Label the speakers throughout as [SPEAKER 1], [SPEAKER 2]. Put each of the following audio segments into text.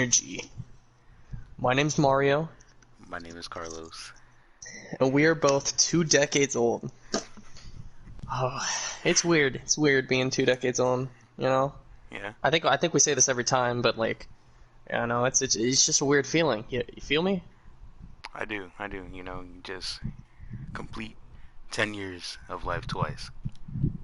[SPEAKER 1] Energy. My name's Mario,
[SPEAKER 2] My name is Carlos.
[SPEAKER 1] and we are both 2 decades old. Oh, it's weird. It's weird being 2 decades old. You know,
[SPEAKER 2] Yeah,
[SPEAKER 1] I think we say this every time, but like, yeah, no, it's just a weird feeling. You feel me?
[SPEAKER 2] I do. I do. You just complete 10 years of life twice.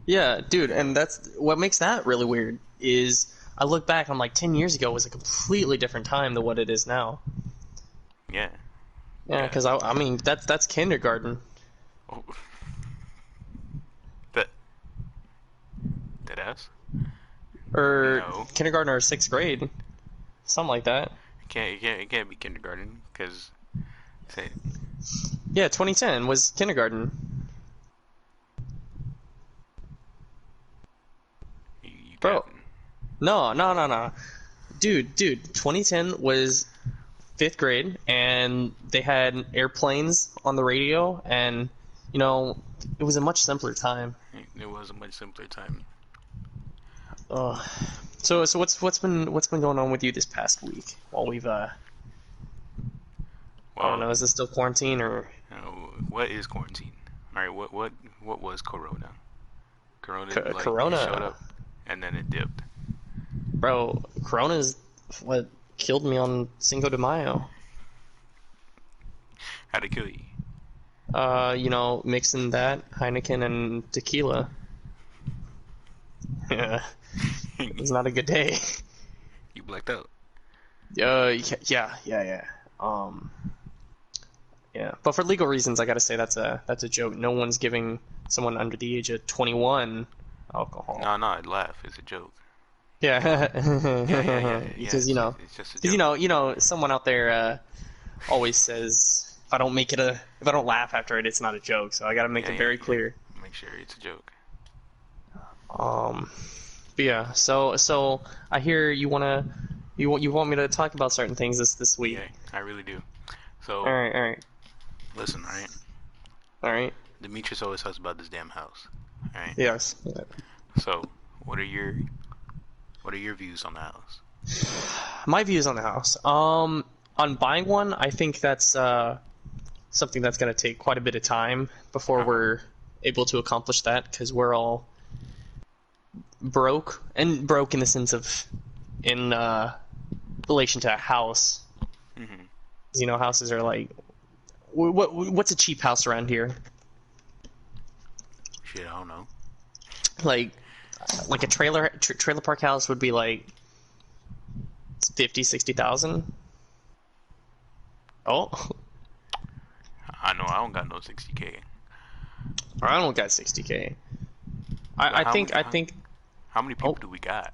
[SPEAKER 1] Yeah, dude, and that's what makes that really weird. Is I look back, I'm like, 10 years ago was a completely different time than what it is now.
[SPEAKER 2] Yeah.
[SPEAKER 1] Yeah,
[SPEAKER 2] Yeah.
[SPEAKER 1] because I mean that's kindergarten
[SPEAKER 2] Oh, that that ass?
[SPEAKER 1] or
[SPEAKER 2] No.
[SPEAKER 1] kindergarten or sixth grade, something like that.
[SPEAKER 2] It can't be kindergarten because say
[SPEAKER 1] Yeah, 2010 was kindergarten.
[SPEAKER 2] you
[SPEAKER 1] Bro,
[SPEAKER 2] capping.
[SPEAKER 1] no, no, no, no. Dude, 2010 was fifth grade, and they had airplanes on the radio, and, you know, it was a much simpler time.
[SPEAKER 2] It was a much simpler time.
[SPEAKER 1] Ugh. So what's been going on with you this past week while we've I don't
[SPEAKER 2] Well,
[SPEAKER 1] know, is this still quarantine or
[SPEAKER 2] what is quarantine? All right. What was Corona? Corona it showed
[SPEAKER 1] Corona?
[SPEAKER 2] up and then it dipped.
[SPEAKER 1] Bro, Corona's what killed me on Cinco de Mayo.
[SPEAKER 2] How'd it kill you?
[SPEAKER 1] Mixing that Heineken and tequila. Yeah, it was not a good day.
[SPEAKER 2] You blacked out.
[SPEAKER 1] Yeah. Um, yeah. But for legal reasons, I gotta say that's a joke. No one's giving someone under the age of 21 alcohol.
[SPEAKER 2] No, no, I'd laugh. It's a joke.
[SPEAKER 1] Yeah,
[SPEAKER 2] Yeah.
[SPEAKER 1] because
[SPEAKER 2] It's just a
[SPEAKER 1] because
[SPEAKER 2] joke.
[SPEAKER 1] someone out there always says if I don't laugh after it, it's not a joke. So I gotta make it very
[SPEAKER 2] Yeah.
[SPEAKER 1] clear.
[SPEAKER 2] Make sure it's a joke.
[SPEAKER 1] Um, but yeah. So I hear you want me to talk about certain things this week.
[SPEAKER 2] Yeah, I really do.
[SPEAKER 1] All
[SPEAKER 2] So,
[SPEAKER 1] right, all right,
[SPEAKER 2] listen, alright?
[SPEAKER 1] all right.
[SPEAKER 2] Demetrius always talks about this damn house. Alright?
[SPEAKER 1] Yes.
[SPEAKER 2] So, what are your views on the house?
[SPEAKER 1] My views on the house. On buying one, I think that's something that's going to take quite a bit of time before
[SPEAKER 2] Uh-huh.
[SPEAKER 1] we're able to accomplish that because we're all broke in the sense of in relation to a house.
[SPEAKER 2] Mm-hmm.
[SPEAKER 1] Houses are like what's a cheap house around here?
[SPEAKER 2] Shit, I don't know.
[SPEAKER 1] Like a trailer park house would be like 50, 60,000. Oh,
[SPEAKER 2] I know I don't got no 60K.
[SPEAKER 1] I don't got 60K.
[SPEAKER 2] But
[SPEAKER 1] I think
[SPEAKER 2] how many
[SPEAKER 1] oh,
[SPEAKER 2] people do we got?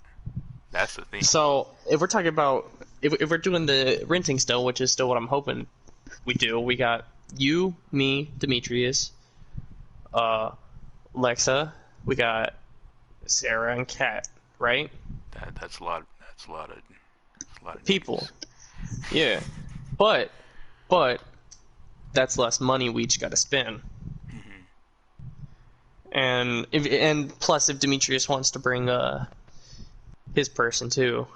[SPEAKER 2] That's the thing.
[SPEAKER 1] so if we're talking about if we're doing the renting still, which is still what I'm hoping we do, we got you, me, Demetrius, uh, Lexa, we got Sarah and Kat, right?
[SPEAKER 2] That's a lot. That's a lot of
[SPEAKER 1] People.
[SPEAKER 2] niggas.
[SPEAKER 1] Yeah. But that's less money we each got to spend.
[SPEAKER 2] Mm-hmm.
[SPEAKER 1] And plus if Demetrius wants to bring his person too,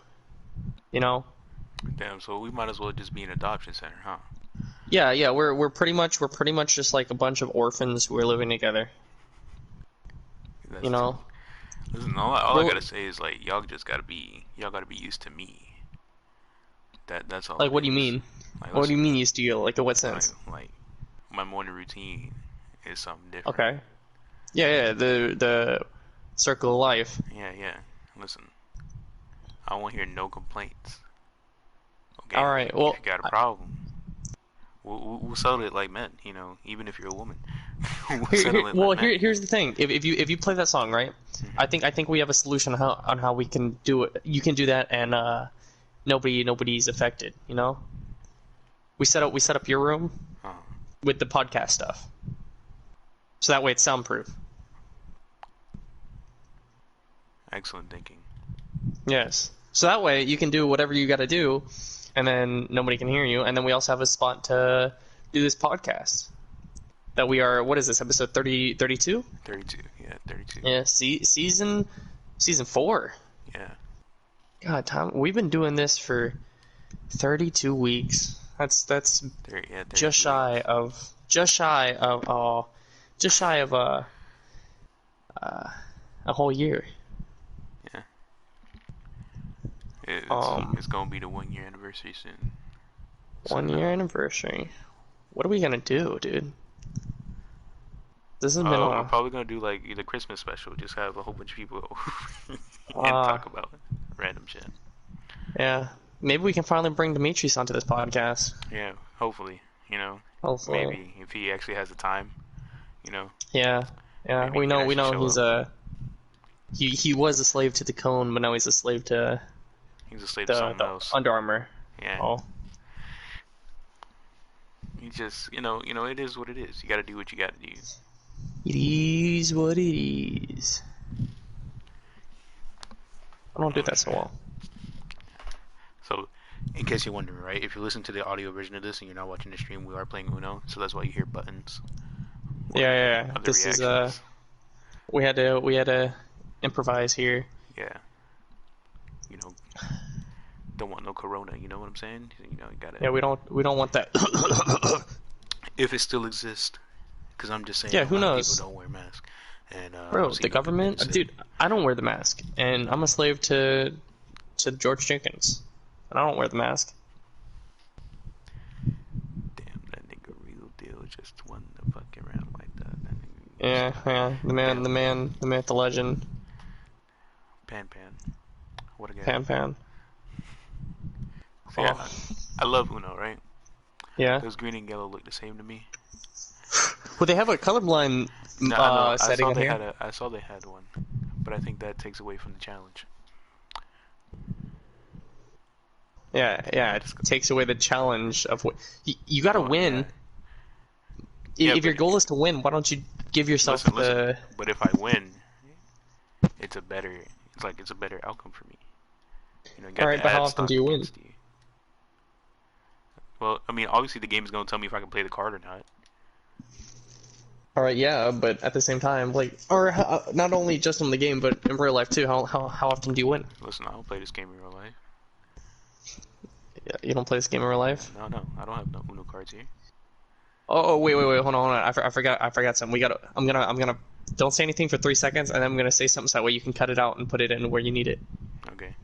[SPEAKER 1] you know?
[SPEAKER 2] Damn. So we might as well just be an adoption center, huh?
[SPEAKER 1] Yeah, we're pretty much just like a bunch of orphans who are living together, you
[SPEAKER 2] That's
[SPEAKER 1] know?
[SPEAKER 2] listen. All I
[SPEAKER 1] Well,
[SPEAKER 2] gotta say is like y'all gotta be used to me. That's all
[SPEAKER 1] like
[SPEAKER 2] it
[SPEAKER 1] what do you
[SPEAKER 2] is.
[SPEAKER 1] mean?
[SPEAKER 2] Like
[SPEAKER 1] What do you
[SPEAKER 2] listen,
[SPEAKER 1] mean used to you? Like in what
[SPEAKER 2] like
[SPEAKER 1] sense?
[SPEAKER 2] like my morning routine is something different.
[SPEAKER 1] Okay. Yeah, the circle of life.
[SPEAKER 2] Yeah. Listen, I won't hear no complaints.
[SPEAKER 1] All
[SPEAKER 2] Okay, if you
[SPEAKER 1] right.
[SPEAKER 2] if
[SPEAKER 1] Well,
[SPEAKER 2] you got a problem, we'll settle it like men. Even if you're a woman, we'll settle it like men.
[SPEAKER 1] here's the thing. If you play that song, right?
[SPEAKER 2] Hmm.
[SPEAKER 1] I think we have a solution on how we can do it. You can do that, and nobody's affected. We set up your room
[SPEAKER 2] Oh,
[SPEAKER 1] with the podcast stuff, so that way it's soundproof.
[SPEAKER 2] excellent thinking.
[SPEAKER 1] Yes. So that way you can do whatever you got to do, and then nobody can hear you. And then we also have a spot to do this podcast. That we are. What is this episode 32?
[SPEAKER 2] 32. Yeah, 32.
[SPEAKER 1] Yeah. Season 4.
[SPEAKER 2] Yeah.
[SPEAKER 1] God, Tom, we've been doing this for 32 weeks. That's
[SPEAKER 2] Yeah,
[SPEAKER 1] just
[SPEAKER 2] 32
[SPEAKER 1] shy
[SPEAKER 2] weeks.
[SPEAKER 1] of just shy of a whole year.
[SPEAKER 2] Yeah, it's
[SPEAKER 1] Um,
[SPEAKER 2] it's gonna be the 1 year anniversary soon. So
[SPEAKER 1] 1 year anniversary. What are we gonna do, dude? This has been
[SPEAKER 2] we're
[SPEAKER 1] a
[SPEAKER 2] probably gonna do like the Christmas special. Just have a whole bunch of people and
[SPEAKER 1] uh
[SPEAKER 2] talk about random shit.
[SPEAKER 1] yeah. Maybe we can finally bring Demetrius onto this podcast.
[SPEAKER 2] Yeah, hopefully,
[SPEAKER 1] Hopefully.
[SPEAKER 2] maybe if he actually has the time, you know,
[SPEAKER 1] Yeah. Yeah.
[SPEAKER 2] maybe he can
[SPEAKER 1] We
[SPEAKER 2] actually
[SPEAKER 1] know
[SPEAKER 2] show
[SPEAKER 1] he's
[SPEAKER 2] up.
[SPEAKER 1] a he was a slave to the cone, but now he's a slave to
[SPEAKER 2] He's a slave to something
[SPEAKER 1] the
[SPEAKER 2] else.
[SPEAKER 1] Under Armour.
[SPEAKER 2] Yeah,
[SPEAKER 1] Oh.
[SPEAKER 2] he just, it is what it is. You got to do what you got to do.
[SPEAKER 1] It is what it is. I don't do that so well.
[SPEAKER 2] So, in case you're wondering, right, if you listen to the audio version of this and you're not watching the stream, we are playing Uno, so that's why you hear buttons.
[SPEAKER 1] Yeah.
[SPEAKER 2] Other
[SPEAKER 1] This is
[SPEAKER 2] reactions.
[SPEAKER 1] we had to improvise here.
[SPEAKER 2] Yeah. You know, don't want no corona, you know what I'm saying? You gotta.
[SPEAKER 1] Yeah, we don't want that.
[SPEAKER 2] If it still exists, because I'm just saying
[SPEAKER 1] Yeah,
[SPEAKER 2] a
[SPEAKER 1] who
[SPEAKER 2] lot of
[SPEAKER 1] knows?
[SPEAKER 2] people don't wear masks. And
[SPEAKER 1] Bro,
[SPEAKER 2] I've
[SPEAKER 1] the
[SPEAKER 2] seen what they've been
[SPEAKER 1] government,
[SPEAKER 2] saying.
[SPEAKER 1] dude, I don't wear the mask, and I'm a slave to George Jenkins, and I don't wear the mask.
[SPEAKER 2] Damn, that nigga real deal just won the fucking round like that. That nigga
[SPEAKER 1] Yeah, the man, the myth, the legend,
[SPEAKER 2] Pan. What a guy.
[SPEAKER 1] Pan.
[SPEAKER 2] So yeah,
[SPEAKER 1] Oh,
[SPEAKER 2] I love Uno, right?
[SPEAKER 1] yeah.
[SPEAKER 2] Those green and yellow look the same to me.
[SPEAKER 1] Well, they have a colorblind
[SPEAKER 2] No, I know.
[SPEAKER 1] setting in here.
[SPEAKER 2] I saw they had one, but I think that takes away from the challenge.
[SPEAKER 1] Yeah, it takes away the challenge of what you got to
[SPEAKER 2] Well,
[SPEAKER 1] win.
[SPEAKER 2] Yeah,
[SPEAKER 1] If your
[SPEAKER 2] but
[SPEAKER 1] goal is to win, why don't you give yourself
[SPEAKER 2] listen. But if I win, it's a better outcome for me. You
[SPEAKER 1] All
[SPEAKER 2] got
[SPEAKER 1] right,
[SPEAKER 2] the
[SPEAKER 1] but how
[SPEAKER 2] ad
[SPEAKER 1] often
[SPEAKER 2] stock
[SPEAKER 1] do you win?
[SPEAKER 2] against you. Well, I mean, obviously the game is gonna tell me if I can play the card or not.
[SPEAKER 1] All right, yeah, but at the same time, not only just in the game, but in real life too. How often do you win?
[SPEAKER 2] Listen, I don't play this game in real life.
[SPEAKER 1] Yeah, you don't play this game in real life?
[SPEAKER 2] No, I don't have no Uno cards here.
[SPEAKER 1] Oh, wait, hold on. I forgot something. I'm gonna. Don't say anything for 3 seconds, and then I'm gonna say something so that way you can cut it out and put it in where you need it.
[SPEAKER 2] Okay.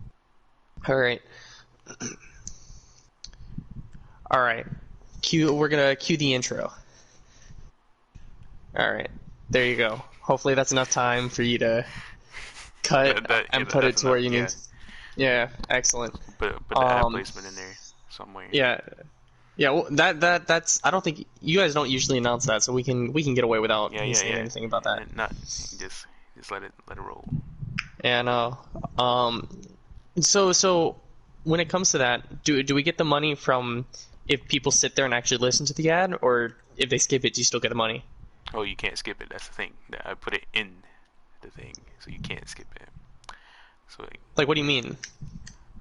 [SPEAKER 1] All right. All right. We're gonna cue the intro. All right. There you go. Hopefully that's enough time for you to cut and put it to where you need. Yeah, excellent.
[SPEAKER 2] Put the ad placement in there somewhere.
[SPEAKER 1] Yeah. Well, that's. I don't think you guys don't usually announce that, so we can get away without me saying anything about that.
[SPEAKER 2] Not just let it roll.
[SPEAKER 1] Yeah, no. So when it comes to that, do we get the money from if people sit there and actually listen to the ad, or if they skip it, do you still get the money?
[SPEAKER 2] Oh, you can't skip it. That's the thing. I put it in the thing, so you can't skip it. So
[SPEAKER 1] Like, what do you mean?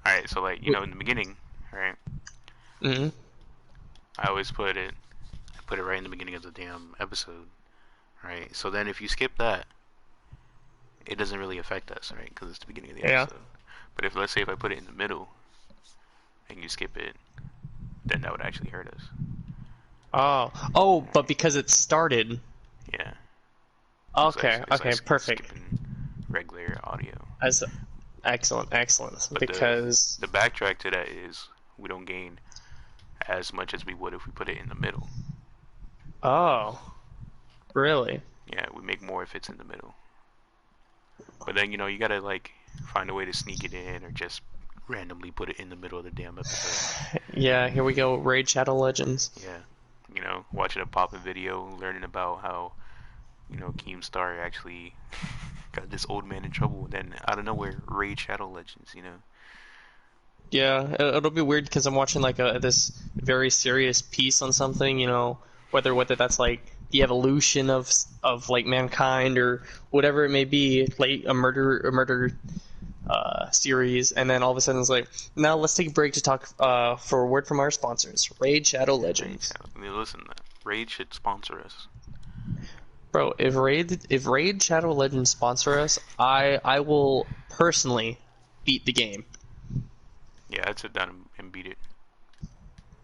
[SPEAKER 2] All right, so in the beginning, right?
[SPEAKER 1] Mm-hmm.
[SPEAKER 2] I always put it right in the beginning of the damn episode, right? So then if you skip that, it doesn't really affect us, right? Because it's the beginning of the episode. But let's say if I put it in the middle and you skip it, then that would actually hurt us.
[SPEAKER 1] Oh, but because it started.
[SPEAKER 2] Yeah.
[SPEAKER 1] Okay,
[SPEAKER 2] It's
[SPEAKER 1] okay, perfect.
[SPEAKER 2] Skipping regular audio.
[SPEAKER 1] Excellent.
[SPEAKER 2] But
[SPEAKER 1] because
[SPEAKER 2] the backtrack to that is we don't gain as much as we would if we put it in the middle.
[SPEAKER 1] Oh, really?
[SPEAKER 2] Yeah, we make more if it's in the middle. But then you gotta find a way to sneak it in or just randomly put it in the middle of the damn episode.
[SPEAKER 1] Yeah, here we go. Raid Shadow Legends.
[SPEAKER 2] Yeah, watching a pop-up video, learning about how Keemstar actually got this old man in trouble, and then out of nowhere, Raid Shadow Legends.
[SPEAKER 1] Yeah, it'll be weird because I'm watching this very serious piece on something. Whether that's the evolution of mankind or whatever it may be, like a murder series, and then all of a sudden it's like, now let's take a break to talk for a word from our sponsors, Raid Shadow Legends.
[SPEAKER 2] Listen, Raid should sponsor us.
[SPEAKER 1] Bro, if Raid Shadow Legends sponsor us, I will personally beat the game.
[SPEAKER 2] Yeah, I'd sit down and beat it.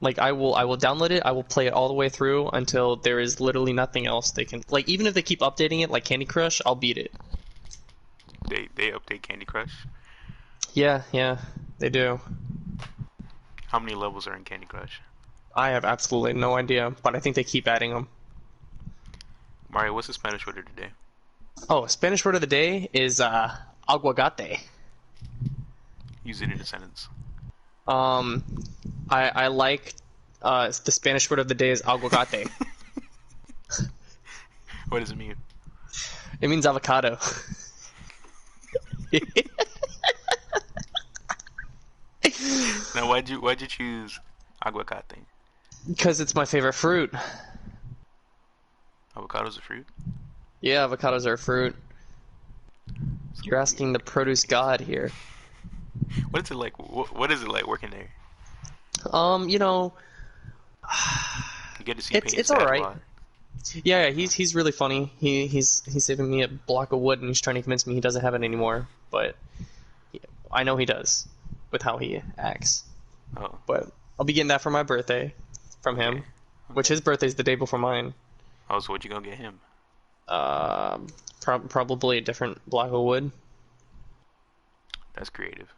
[SPEAKER 1] Like I will download it. I will play it all the way through until there is literally nothing else they can. Like even if they keep updating it, like Candy Crush, I'll beat it.
[SPEAKER 2] They update Candy Crush.
[SPEAKER 1] Yeah, yeah, they do.
[SPEAKER 2] How many levels are in Candy Crush?
[SPEAKER 1] I have absolutely no idea, but I think they keep adding them.
[SPEAKER 2] Mario, what's the Spanish word of the day?
[SPEAKER 1] Oh, Spanish word of the day is aguacate.
[SPEAKER 2] Use it in a sentence.
[SPEAKER 1] Um, I like the Spanish word of the day is aguacate.
[SPEAKER 2] What does it mean?
[SPEAKER 1] It means avocado.
[SPEAKER 2] Now, why'd you choose aguacate?
[SPEAKER 1] Because it's my favorite fruit.
[SPEAKER 2] Avocado's a fruit?
[SPEAKER 1] Yeah, avocados are a fruit. You're asking the produce god here.
[SPEAKER 2] What is it like? What is it like working there?
[SPEAKER 1] You know,
[SPEAKER 2] You get to see
[SPEAKER 1] it's all right. Yeah, he's really funny. He's saving me a block of wood and he's trying to convince me he doesn't have it anymore. But I know he does with how he acts.
[SPEAKER 2] Oh.
[SPEAKER 1] But I'll be getting that for my birthday from him, which his birthday's the day before mine.
[SPEAKER 2] Oh, so what you gonna get him?
[SPEAKER 1] Probably a different block of wood.
[SPEAKER 2] That's creative.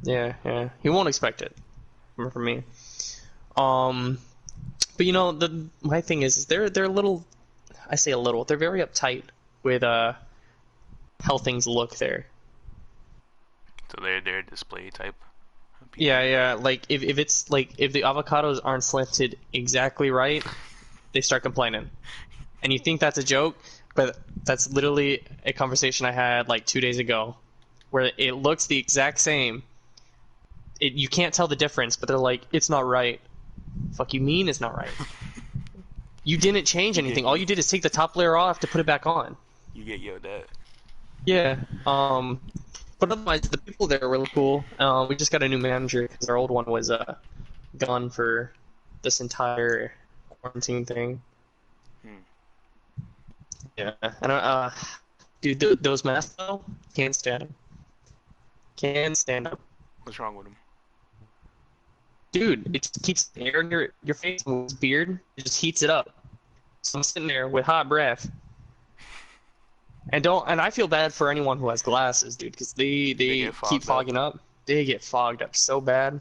[SPEAKER 1] Yeah, yeah. He won't expect it from me. But you know, my thing is they're a little. I say a little. They're very uptight with how things look there.
[SPEAKER 2] So they're a display type.
[SPEAKER 1] Yeah, yeah. Like if it's like if the avocados aren't slanted exactly right, they start complaining. And you think that's a joke, but that's literally a conversation I had like 2 days ago, where it looks the exact same. You can't tell the difference, but they're like, it's not right. Fuck you mean it's not right? You didn't change anything. All you did is take the top layer off to put it back on.
[SPEAKER 2] You get yelled at.
[SPEAKER 1] Yeah. But otherwise, the people there are really cool. We just got a new manager because our old one was gone for this entire quarantine thing. Yeah. And dude, those masks though, can't stand them. Can't stand them.
[SPEAKER 2] What's wrong with them?
[SPEAKER 1] Dude, it just keeps the air in your face and his beard. It just heats it up. So I'm sitting there with hot breath. And I feel bad for anyone who has glasses, dude, because they keep fogging up. They get fogged up so bad.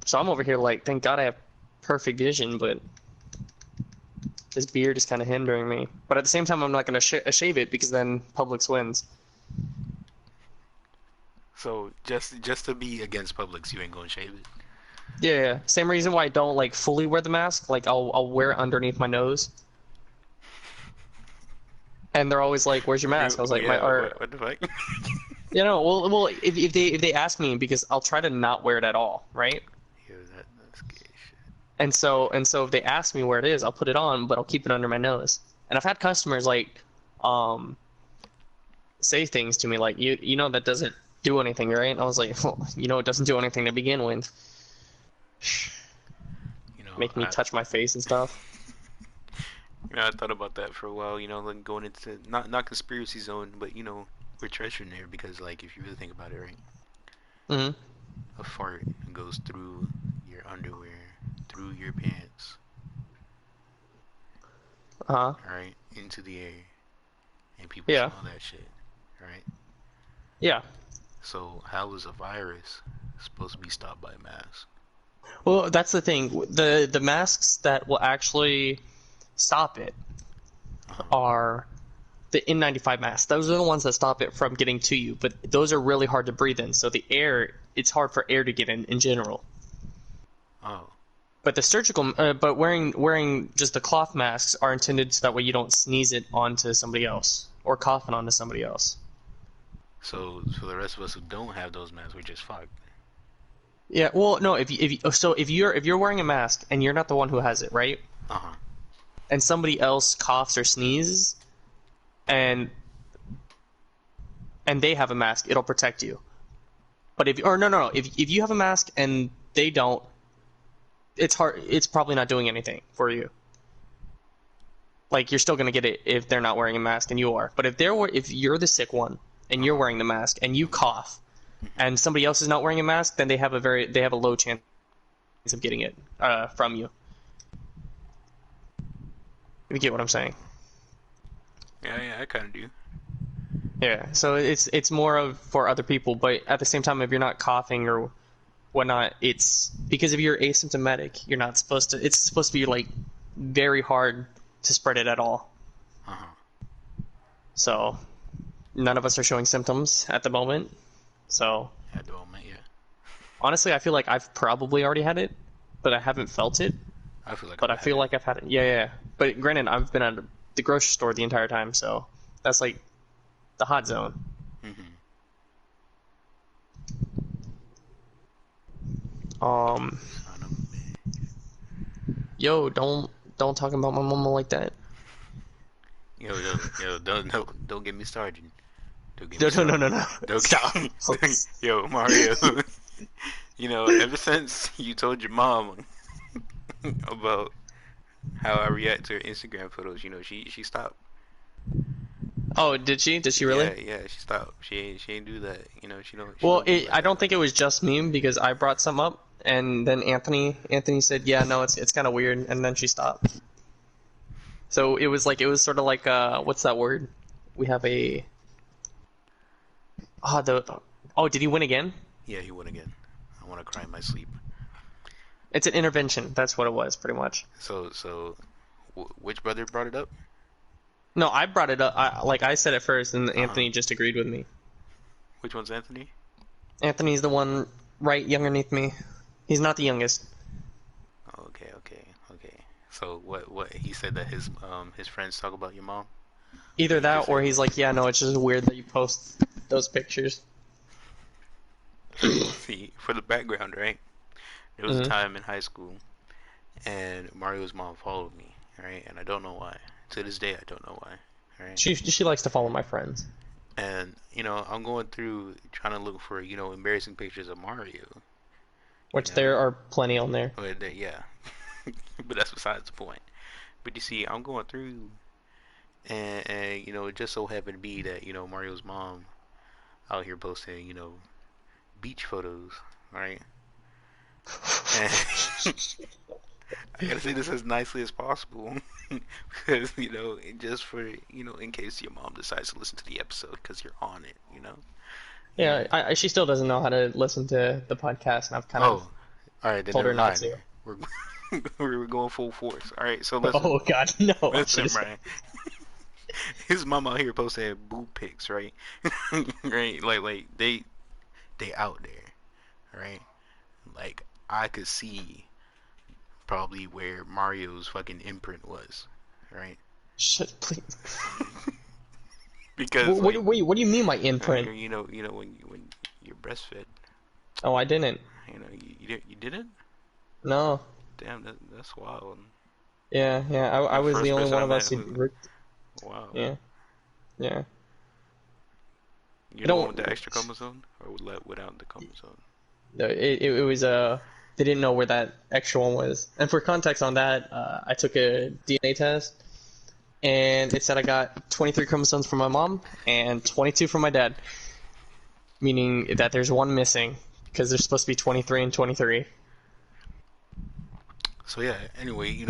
[SPEAKER 1] So I'm over here like, thank God I have perfect vision, but this beard is kind of hindering me. But at the same time, I'm not going to shave it because then Publix wins.
[SPEAKER 2] So just to be against Publix, you ain't gonna shave it.
[SPEAKER 1] Yeah, same reason why I don't like fully wear the mask. Like I'll wear it underneath my nose. And they're always like, "Where's your mask?" I was like,
[SPEAKER 2] yeah, what the fuck?
[SPEAKER 1] You know, well, if they ask me, because I'll try to not wear it at all, right?
[SPEAKER 2] Yeah, that's gay shit.
[SPEAKER 1] And so if they ask me where it is, I'll put it on, but I'll keep it under my nose. And I've had customers like, say things to me like, you know that doesn't do anything, right? And I was like, well, you know it doesn't do anything to begin with.
[SPEAKER 2] You know,
[SPEAKER 1] Make me touch my face and stuff.
[SPEAKER 2] You know, I thought about that for a while. You know, like going into not conspiracy zone, but you know, we're treasuring there because, like, if you really think about it, right?
[SPEAKER 1] Mm-hmm.
[SPEAKER 2] A fart goes through your underwear, through your pants, right, into the air, and people smell that shit, right?
[SPEAKER 1] Yeah.
[SPEAKER 2] So how is a virus supposed to be stopped by a mask?
[SPEAKER 1] Well, that's the thing. The masks that will actually stop it are the N95 masks. Those are the ones that stop it from getting to you, but those are really hard to breathe in. So the air, it's hard for air to get in general.
[SPEAKER 2] Oh.
[SPEAKER 1] But the surgical, but wearing just the cloth masks are intended so that way you don't sneeze it onto somebody else or cough it onto somebody else.
[SPEAKER 2] So for the rest of us who don't have those masks, we're just fucked.
[SPEAKER 1] Yeah. Well, no. If you're wearing a mask and you're not the one who has it, right? And somebody else coughs or sneezes, and they have a mask, it'll protect you. But if you have a mask and they don't, it's hard. It's probably not doing anything for you. Like you're still gonna get it if they're not wearing a mask and you are. But if you're the sick one and you're wearing the mask and you cough, and somebody else is not wearing a mask, then they have a low chance of getting it from you. If you get what I'm saying.
[SPEAKER 2] Yeah, I kind of do.
[SPEAKER 1] Yeah, so it's more of for other people, but at the same time, if you're not coughing or whatnot, it's because if you're asymptomatic, you're not supposed to. It's supposed to be like very hard to spread it at all.
[SPEAKER 2] Uh-huh.
[SPEAKER 1] So none of us are showing symptoms at the moment. So
[SPEAKER 2] At the moment, yeah.
[SPEAKER 1] honestly, I feel like I've probably already had it, but I haven't felt it.
[SPEAKER 2] I feel like
[SPEAKER 1] But I feel like I've had it. Yeah. But granted, I've been at the grocery store the entire time, so that's like the hot zone.
[SPEAKER 2] Mm-hmm. Son of a bitch.
[SPEAKER 1] Yo, don't talk about my mama like that.
[SPEAKER 2] Yo, don't get me started. Don't get
[SPEAKER 1] No,
[SPEAKER 2] me started.
[SPEAKER 1] no.
[SPEAKER 2] Don't
[SPEAKER 1] Stop.
[SPEAKER 2] Yo, Mario. Ever since you told your mom about how I react to her Instagram photos, she stopped.
[SPEAKER 1] Oh, did she? Did she really?
[SPEAKER 2] Yeah, she stopped. She ain't do that. She don't.
[SPEAKER 1] Well,
[SPEAKER 2] do like
[SPEAKER 1] I don't
[SPEAKER 2] that.
[SPEAKER 1] think it was just me because I brought some up, and then Anthony said, "Yeah, no, it's kind of weird," and then she stopped. So it was sort of like what's that word? We have a did he win again?
[SPEAKER 2] Yeah, he won again. I want to cry in my sleep.
[SPEAKER 1] It's an intervention. That's what it was, pretty much.
[SPEAKER 2] So, which brother brought it up?
[SPEAKER 1] No, I brought it up. I said it first, and
[SPEAKER 2] Uh-huh.
[SPEAKER 1] Anthony just agreed with me.
[SPEAKER 2] Which one's Anthony?
[SPEAKER 1] Anthony's the one right underneath me. He's not the youngest.
[SPEAKER 2] Okay. So what he said that his friends talk about your mom?
[SPEAKER 1] Either that, or he's like, yeah, no, it's just weird that you post those pictures.
[SPEAKER 2] See, for the background, right? There was a time in high school, and Mario's mom followed me, right? And I don't know why. To this day, I don't know why. Right?
[SPEAKER 1] She likes to follow my friends.
[SPEAKER 2] And I'm going through trying to look for embarrassing pictures of Mario.
[SPEAKER 1] Which there are plenty on there.
[SPEAKER 2] Yeah, but that's besides the point. But you see, I'm going through, and it just so happened to be that Mario's mom out here posting beach photos, right? And I gotta say this as nicely as possible because just for in case your mom decides to listen to the episode because you're on it.
[SPEAKER 1] Yeah, she still doesn't know how to listen to the podcast, and I've kind of
[SPEAKER 2] all right, then
[SPEAKER 1] told her
[SPEAKER 2] never
[SPEAKER 1] not
[SPEAKER 2] mind.
[SPEAKER 1] to.
[SPEAKER 2] We're going full force. All right, so listen.
[SPEAKER 1] Oh God, no!
[SPEAKER 2] Listen, Brian. His mom out here posting boob pics, right? Right, like they out there, right? Like I could see probably where Mario's fucking imprint was, right?
[SPEAKER 1] Shit, please.
[SPEAKER 2] Because
[SPEAKER 1] What do you mean my imprint?
[SPEAKER 2] when you're breastfed.
[SPEAKER 1] Oh, I didn't.
[SPEAKER 2] You didn't?
[SPEAKER 1] No.
[SPEAKER 2] Damn, that's wild.
[SPEAKER 1] Yeah. I was
[SPEAKER 2] First
[SPEAKER 1] the only
[SPEAKER 2] person
[SPEAKER 1] one
[SPEAKER 2] I
[SPEAKER 1] of us
[SPEAKER 2] met
[SPEAKER 1] who.
[SPEAKER 2] Wow.
[SPEAKER 1] Yeah.
[SPEAKER 2] You're the one with the extra chromosome, or without the chromosome?
[SPEAKER 1] No, it was they didn't know where that extra one was. And for context on that, I took a DNA test, and it said I got 23 chromosomes from my mom and 22 from my dad, meaning that there's one missing because there's supposed to be 23 and 23.
[SPEAKER 2] So yeah. Anyway,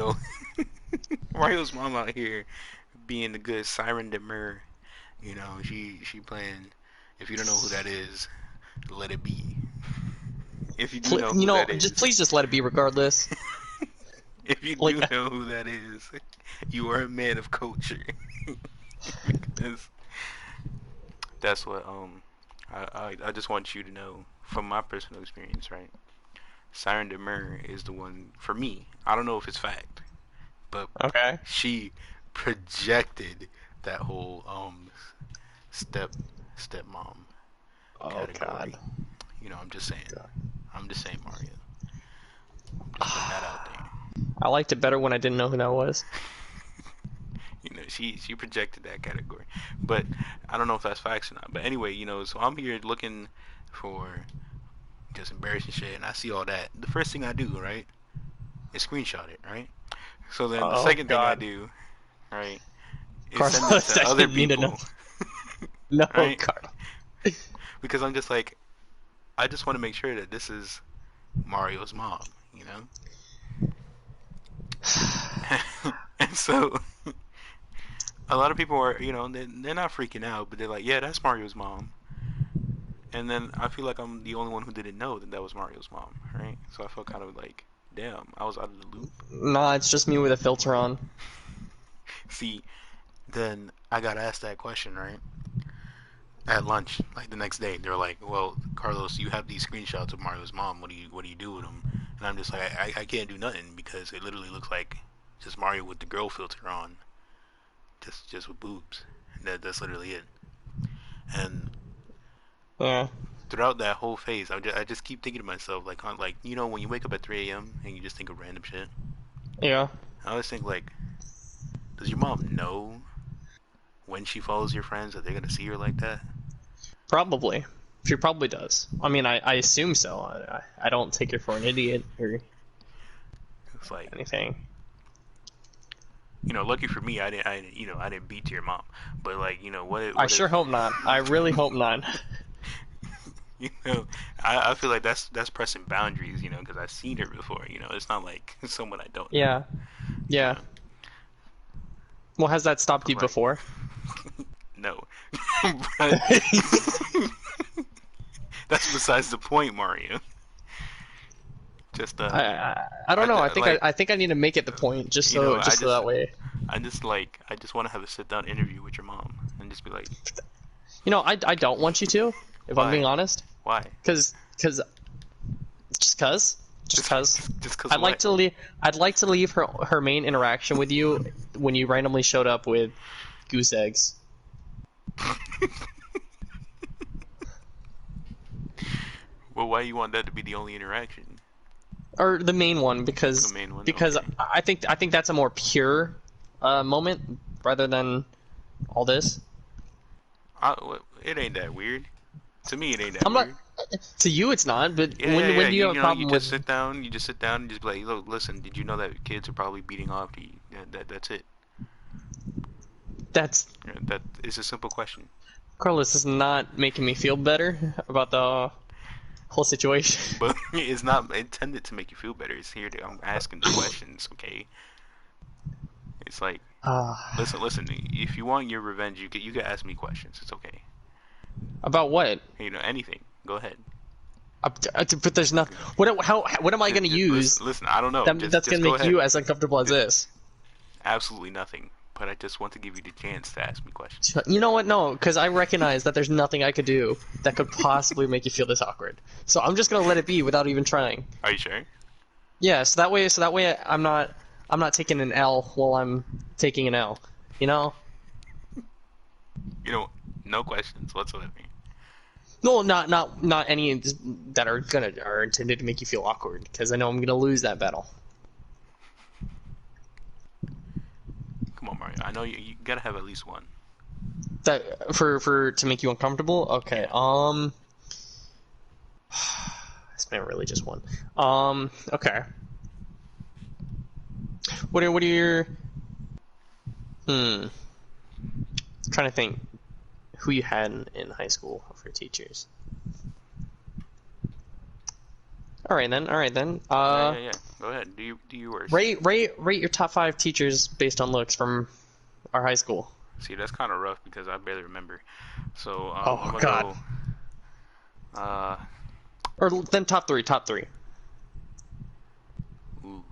[SPEAKER 2] Mario's mom out here being the good Siren Demure. She playing. If you don't know who that is, let it be. If you do know who that is,
[SPEAKER 1] please just let it be regardless.
[SPEAKER 2] if you do know who that is, you are a man of culture. Because that's what I just want you to know from my personal experience, right? Siren Demure is the one for me. I don't know if it's fact, but
[SPEAKER 1] Okay.
[SPEAKER 2] she projected that whole stepmom category.
[SPEAKER 1] God.
[SPEAKER 2] I'm just saying. I'm just saying, Mario. I'm just putting that out there.
[SPEAKER 1] I liked it better when I didn't know who that was.
[SPEAKER 2] She projected that category, but I don't know if that's facts or not. But anyway, so I'm here looking for just embarrassing shit, and I see all that. The first thing I do, right, is screenshot it, right? So then the second thing I do, right, is send it to other people.
[SPEAKER 1] No,
[SPEAKER 2] right?
[SPEAKER 1] Carl.
[SPEAKER 2] Because I'm just like, I just want to make sure that this is Mario's mom. you know. And so a lot of people are, you know, they're not freaking out, but they're like, yeah, that's Mario's mom. And then I feel like I'm the only one who didn't know that that was Mario's mom, right? So I felt kind of like, damn, I was out of the loop.
[SPEAKER 1] Nah, it's just me with a filter on.
[SPEAKER 2] See, then I got asked that question, right? At lunch, like the next day, they're like, "Well, Carlos, you have these screenshots of Mario's mom. What do you do with them?" And I'm just like, I can't do nothing because it literally looks like just Mario with the girl filter on, just with boobs. That's literally it. And
[SPEAKER 1] Yeah.
[SPEAKER 2] throughout that whole phase, I just keep thinking to myself, like you know, when you wake up at 3 a.m. and you just think of random shit.
[SPEAKER 1] Yeah.
[SPEAKER 2] I always think like, does your mom know when she follows your friends that they're gonna see her like that?
[SPEAKER 1] Probably. She probably does. I mean, I assume so. I don't take her for an idiot or
[SPEAKER 2] It's like,
[SPEAKER 1] anything.
[SPEAKER 2] you know, lucky for me, I didn't beat your mom. But like, you know,
[SPEAKER 1] I sure hope not. I really hope not.
[SPEAKER 2] You know, I feel like that's pressing boundaries, you know, because I've seen her before. You know, it's not like someone I don't know.
[SPEAKER 1] Yeah. Yeah.
[SPEAKER 2] You know?
[SPEAKER 1] Well, has that stopped you
[SPEAKER 2] Like,
[SPEAKER 1] before?
[SPEAKER 2] no. But that's besides the point, Mario. Just
[SPEAKER 1] I don't know. I think I need to make it the point just
[SPEAKER 2] you
[SPEAKER 1] so
[SPEAKER 2] know,
[SPEAKER 1] just so that way.
[SPEAKER 2] I just want to have a sit down interview with your mom and just be like,
[SPEAKER 1] You know, I don't want you to, if
[SPEAKER 2] Why?
[SPEAKER 1] I'm being honest.
[SPEAKER 2] why?
[SPEAKER 1] Just cause. Just cause.
[SPEAKER 2] Just cause
[SPEAKER 1] I'd like to leave. I'd like to leave her main interaction with you when you randomly showed up with goose eggs.
[SPEAKER 2] Well, why you want that to be the only interaction?
[SPEAKER 1] Or the main one because
[SPEAKER 2] The main one,
[SPEAKER 1] because
[SPEAKER 2] okay.
[SPEAKER 1] I think that's a more pure moment rather than all this.
[SPEAKER 2] It ain't that weird. To me, it ain't that
[SPEAKER 1] I'm not.
[SPEAKER 2] weird.
[SPEAKER 1] To you, it's not. But
[SPEAKER 2] Yeah,
[SPEAKER 1] when do you have a
[SPEAKER 2] know,
[SPEAKER 1] problem with?
[SPEAKER 2] you just sit down and just be like, look, listen, did you know that kids are probably beating off to you? That's it.
[SPEAKER 1] That's
[SPEAKER 2] You know, that is a simple question.
[SPEAKER 1] Carlos is not making me feel better about the whole situation.
[SPEAKER 2] But it's not intended to make you feel better. It's here to, I'm asking the questions, okay? It's like, listen. If you want your revenge, you can ask me questions. It's okay.
[SPEAKER 1] About what?
[SPEAKER 2] You know, anything. Go ahead.
[SPEAKER 1] But there's nothing. What am I going to use?
[SPEAKER 2] Listen, I don't know.
[SPEAKER 1] That's going to make you as uncomfortable as this.
[SPEAKER 2] Absolutely nothing. But I just want to give you the chance to ask me questions.
[SPEAKER 1] You know what? No, because I recognize that there's nothing I could do that could possibly make you feel this awkward. So I'm just gonna let it be without even trying.
[SPEAKER 2] Are you sure?
[SPEAKER 1] Yeah. So that way I'm not taking an L while I'm taking an L. You know?
[SPEAKER 2] You know, no questions whatsoever.
[SPEAKER 1] No, not any that are intended to make you feel awkward. Because I know I'm gonna lose that battle.
[SPEAKER 2] Come on, Mario. I know you gotta have at least one.
[SPEAKER 1] That for to make you uncomfortable. Okay. It's not really just one. Okay. What are your? I'm trying to think who you had in high school for teachers. All right then.
[SPEAKER 2] Yeah. Go ahead. Do yours.
[SPEAKER 1] Rate your top 5 teachers based on looks from our high school.
[SPEAKER 2] See, that's kind of rough because I barely remember. So
[SPEAKER 1] Oh,
[SPEAKER 2] I'm gonna
[SPEAKER 1] God.
[SPEAKER 2] go.
[SPEAKER 1] Or then top 3.
[SPEAKER 2] Ooh.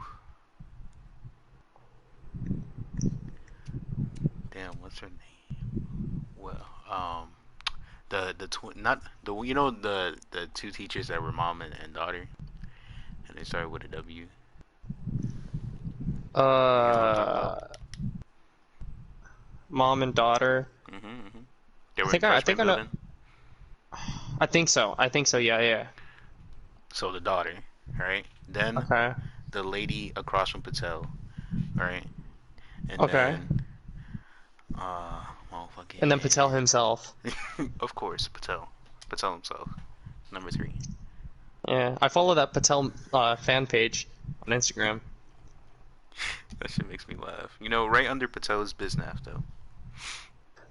[SPEAKER 2] Damn, what's her name? Well, the twin, not the you know the two teachers that were mom and daughter, and they started with a W. You know what I'm talking about?
[SPEAKER 1] Mom and daughter.
[SPEAKER 2] They were
[SPEAKER 1] I think
[SPEAKER 2] in
[SPEAKER 1] I
[SPEAKER 2] freshman
[SPEAKER 1] think I know.
[SPEAKER 2] building.
[SPEAKER 1] I think so. Yeah.
[SPEAKER 2] So the daughter, right? Then
[SPEAKER 1] Okay.
[SPEAKER 2] the lady across from Patel, right? And
[SPEAKER 1] Okay.
[SPEAKER 2] then, well, fucking.
[SPEAKER 1] And then Patel himself.
[SPEAKER 2] Of course, Patel himself, number 3.
[SPEAKER 1] Yeah, I follow that Patel fan page on Instagram.
[SPEAKER 2] That shit makes me laugh. You know, right under Patel is Biznaf, though.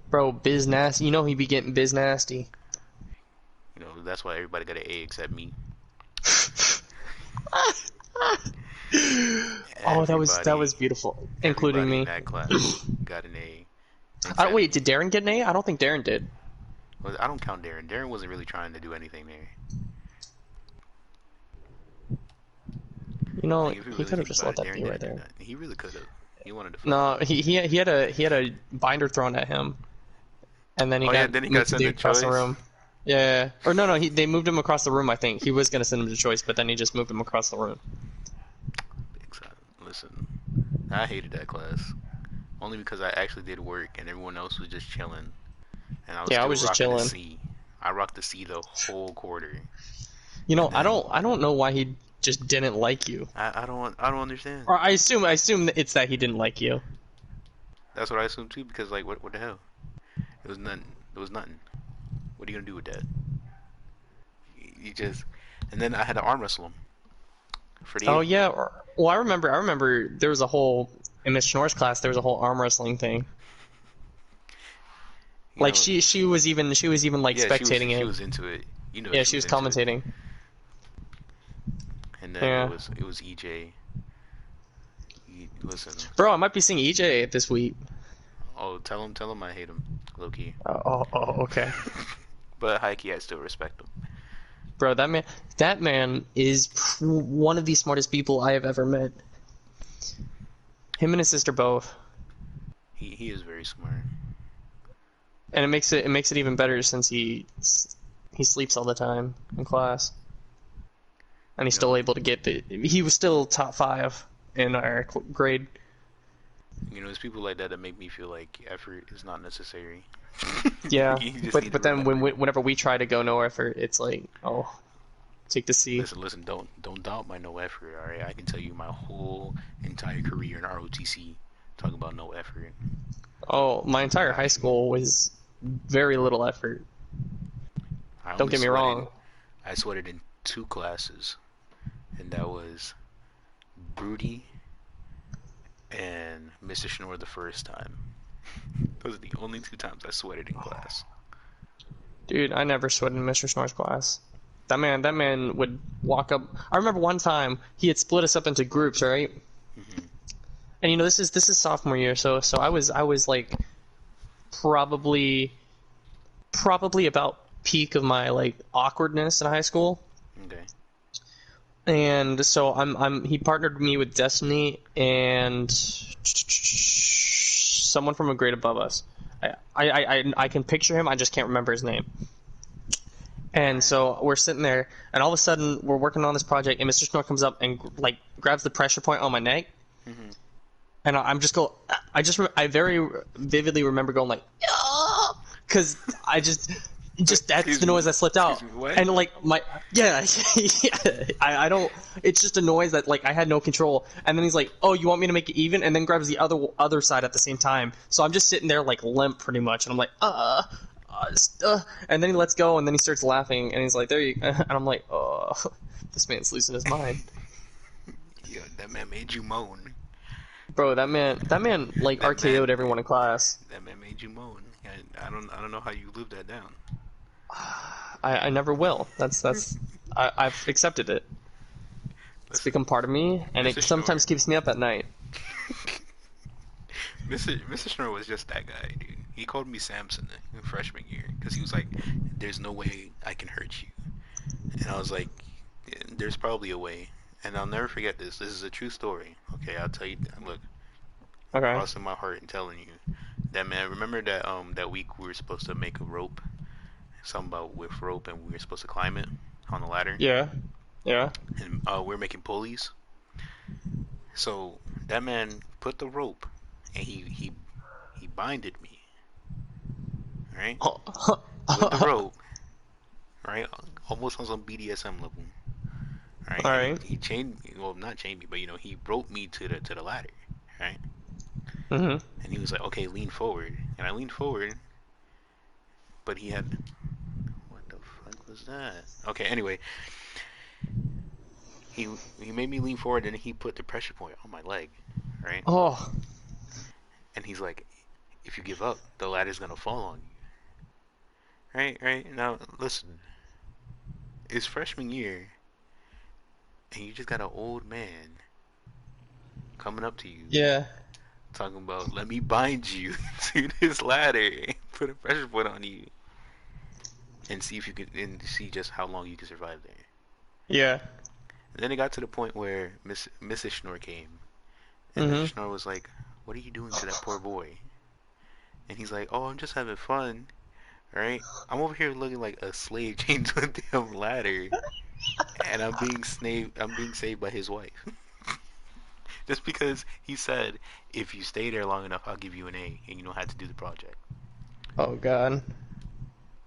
[SPEAKER 1] Bro, biz nasty. You know he be getting biz nasty.
[SPEAKER 2] You know, that's why everybody got an A except me.
[SPEAKER 1] Oh, that
[SPEAKER 2] Everybody,
[SPEAKER 1] was beautiful, including
[SPEAKER 2] everybody in
[SPEAKER 1] me.
[SPEAKER 2] that class got an A,
[SPEAKER 1] Wait,
[SPEAKER 2] except
[SPEAKER 1] did Darren get an A? I don't think Darren did.
[SPEAKER 2] well, I don't count Darren. Darren wasn't really trying to do anything there.
[SPEAKER 1] You know,
[SPEAKER 2] Like if you
[SPEAKER 1] he
[SPEAKER 2] really
[SPEAKER 1] could have
[SPEAKER 2] think
[SPEAKER 1] just
[SPEAKER 2] about
[SPEAKER 1] let
[SPEAKER 2] it,
[SPEAKER 1] that
[SPEAKER 2] Darren
[SPEAKER 1] be right
[SPEAKER 2] didn't do
[SPEAKER 1] there.
[SPEAKER 2] that. He really could have. He wanted to fight.
[SPEAKER 1] No, he had a binder thrown at him, and then he
[SPEAKER 2] Oh yeah,
[SPEAKER 1] got
[SPEAKER 2] then he got
[SPEAKER 1] moved to
[SPEAKER 2] sent
[SPEAKER 1] the
[SPEAKER 2] to
[SPEAKER 1] across the
[SPEAKER 2] choice.
[SPEAKER 1] room. Yeah, or no, they moved him across the room. I think he was gonna send him to choice, but then he just moved him across the room.
[SPEAKER 2] Listen, I hated that class only because I actually did work and everyone else was just chilling, and I was
[SPEAKER 1] Yeah, I
[SPEAKER 2] still
[SPEAKER 1] was just
[SPEAKER 2] rocking the
[SPEAKER 1] chilling.
[SPEAKER 2] C. I rocked the C the whole quarter,
[SPEAKER 1] You know,
[SPEAKER 2] and then
[SPEAKER 1] I don't know why he just didn't like you.
[SPEAKER 2] I don't understand.
[SPEAKER 1] Or I assume that it's that he didn't like you.
[SPEAKER 2] That's what I assumed too because like what the hell? It was nothing. It was nothing. What are you gonna do with that? You just and then I had to arm wrestle him for
[SPEAKER 1] Oh
[SPEAKER 2] the
[SPEAKER 1] yeah. Well, I remember there was a whole in Miss Schnorr's class. There was a whole arm wrestling thing.
[SPEAKER 2] you
[SPEAKER 1] Like
[SPEAKER 2] know
[SPEAKER 1] she was even like
[SPEAKER 2] yeah
[SPEAKER 1] spectating
[SPEAKER 2] she
[SPEAKER 1] it.
[SPEAKER 2] was into it. You know
[SPEAKER 1] Yeah,
[SPEAKER 2] she
[SPEAKER 1] she
[SPEAKER 2] was
[SPEAKER 1] was
[SPEAKER 2] into it.
[SPEAKER 1] commentating.
[SPEAKER 2] And then
[SPEAKER 1] Yeah,
[SPEAKER 2] it was EJ. Listen,
[SPEAKER 1] bro, I might be seeing EJ this week.
[SPEAKER 2] oh tell him I hate him, low key.
[SPEAKER 1] Okay,
[SPEAKER 2] But high key I still respect him.
[SPEAKER 1] bro. That man is one of the smartest people I have ever met. Him and his sister both,
[SPEAKER 2] He is very smart.
[SPEAKER 1] and it makes it even better since he sleeps all the time in class, and he's
[SPEAKER 2] You know,
[SPEAKER 1] still able to get the. He was still top 5 in our grade.
[SPEAKER 2] it's people like that that make me feel like effort is not necessary.
[SPEAKER 1] Yeah,
[SPEAKER 2] You just need to
[SPEAKER 1] but then
[SPEAKER 2] remember.
[SPEAKER 1] whenever we try to go no effort, it's like, oh, take the C.
[SPEAKER 2] Listen, don't doubt my no effort. All right, I can tell you my whole entire career in ROTC talking about no effort.
[SPEAKER 1] Oh, my entire high school was very little effort.
[SPEAKER 2] I
[SPEAKER 1] Don't
[SPEAKER 2] only
[SPEAKER 1] get me
[SPEAKER 2] sweated.
[SPEAKER 1] wrong.
[SPEAKER 2] I sweated in 2 classes, and that was Broody and Mr. Schnorr the first time. Those are the only 2 times I sweated in class.
[SPEAKER 1] Dude, I never sweated in Mr. Snor's class. That man would walk up. I remember one time he had split us up into groups, right?
[SPEAKER 2] Hmm.
[SPEAKER 1] And you know this is sophomore year, so I was like probably about peak of my like awkwardness in high school.
[SPEAKER 2] Okay.
[SPEAKER 1] And so he partnered me with Destiny and someone from a grade above us. I can picture him. I just can't remember his name. And
[SPEAKER 2] Alright.
[SPEAKER 1] so we're sitting there, and all of a sudden we're working on this project, and Mr. Snore comes up and like grabs the pressure point on my neck,
[SPEAKER 2] Hmm.
[SPEAKER 1] and I'm just go. I very vividly remember going like, because I just that's
[SPEAKER 2] Excuse
[SPEAKER 1] the
[SPEAKER 2] me.
[SPEAKER 1] noise that slipped
[SPEAKER 2] Excuse
[SPEAKER 1] out,
[SPEAKER 2] me. What?
[SPEAKER 1] and like my yeah, yeah I don't. It's just a noise that like I had no control, and then he's like, oh, you want me to make it even, and then grabs the other side at the same time. So I'm just sitting there like limp pretty much, and I'm like and then he lets go, and then he starts laughing, and he's like, "There you," and I'm like, "Oh, this man's losing his mind,
[SPEAKER 2] Yeah, that man made you moan.
[SPEAKER 1] bro." That man, like
[SPEAKER 2] That man,
[SPEAKER 1] RKO'd everyone in class.
[SPEAKER 2] that man made you moan. I don't know how you live that down.
[SPEAKER 1] I never will. I've accepted it. It's
[SPEAKER 2] Listen,
[SPEAKER 1] become part of me, and
[SPEAKER 2] Mr.
[SPEAKER 1] it
[SPEAKER 2] Schnorr,
[SPEAKER 1] sometimes keeps me up at night.
[SPEAKER 2] Mr. Schnorr was just that guy, dude. He called me Samson in freshman year because he was like, "There's no way I can hurt you," and I was like, "Yeah, there's probably a way." And I'll never forget this. This is a true story. Okay, I'll tell you. Look,
[SPEAKER 1] Okay.
[SPEAKER 2] crossing my heart and telling you that man. Remember that week we were supposed to make a rope, something about with rope, and we were supposed to climb it on the ladder,
[SPEAKER 1] Yeah. Yeah.
[SPEAKER 2] and we are making pulleys. So that man put the rope, and he binded me, right, with the
[SPEAKER 1] All
[SPEAKER 2] rope, right, almost on some BDSM level, right, and
[SPEAKER 1] right.
[SPEAKER 2] he chained me, well, not chained me, but he roped me to the ladder, right,
[SPEAKER 1] Mhm.
[SPEAKER 2] and he was like, okay, lean forward, and I leaned forward, but he had, what the fuck was that? Okay, anyway, he he made me lean forward, and he put the pressure point on my leg, right,
[SPEAKER 1] Oh,
[SPEAKER 2] and he's like, if you give up, the ladder's gonna fall on you. Right, right. Now, listen. It's freshman year. and you just got an old man coming up to you,
[SPEAKER 1] Yeah.
[SPEAKER 2] talking about, let me bind you to this ladder and put a pressure point on you, and see if you can, and see just how long you can survive there.
[SPEAKER 1] Yeah.
[SPEAKER 2] And then it got to the point where Mrs. Schnorr came, and Mrs.
[SPEAKER 1] Mhm.
[SPEAKER 2] Schnorr was like, "What are you doing to that poor boy?" And he's like, "Oh, I'm just having fun, right? I'm over here looking like a slave chained to a damn ladder, and I'm being saved by his wife, just because he said if you stay there long enough, I'll give you an A, and you don't have to do the project."
[SPEAKER 1] Oh God.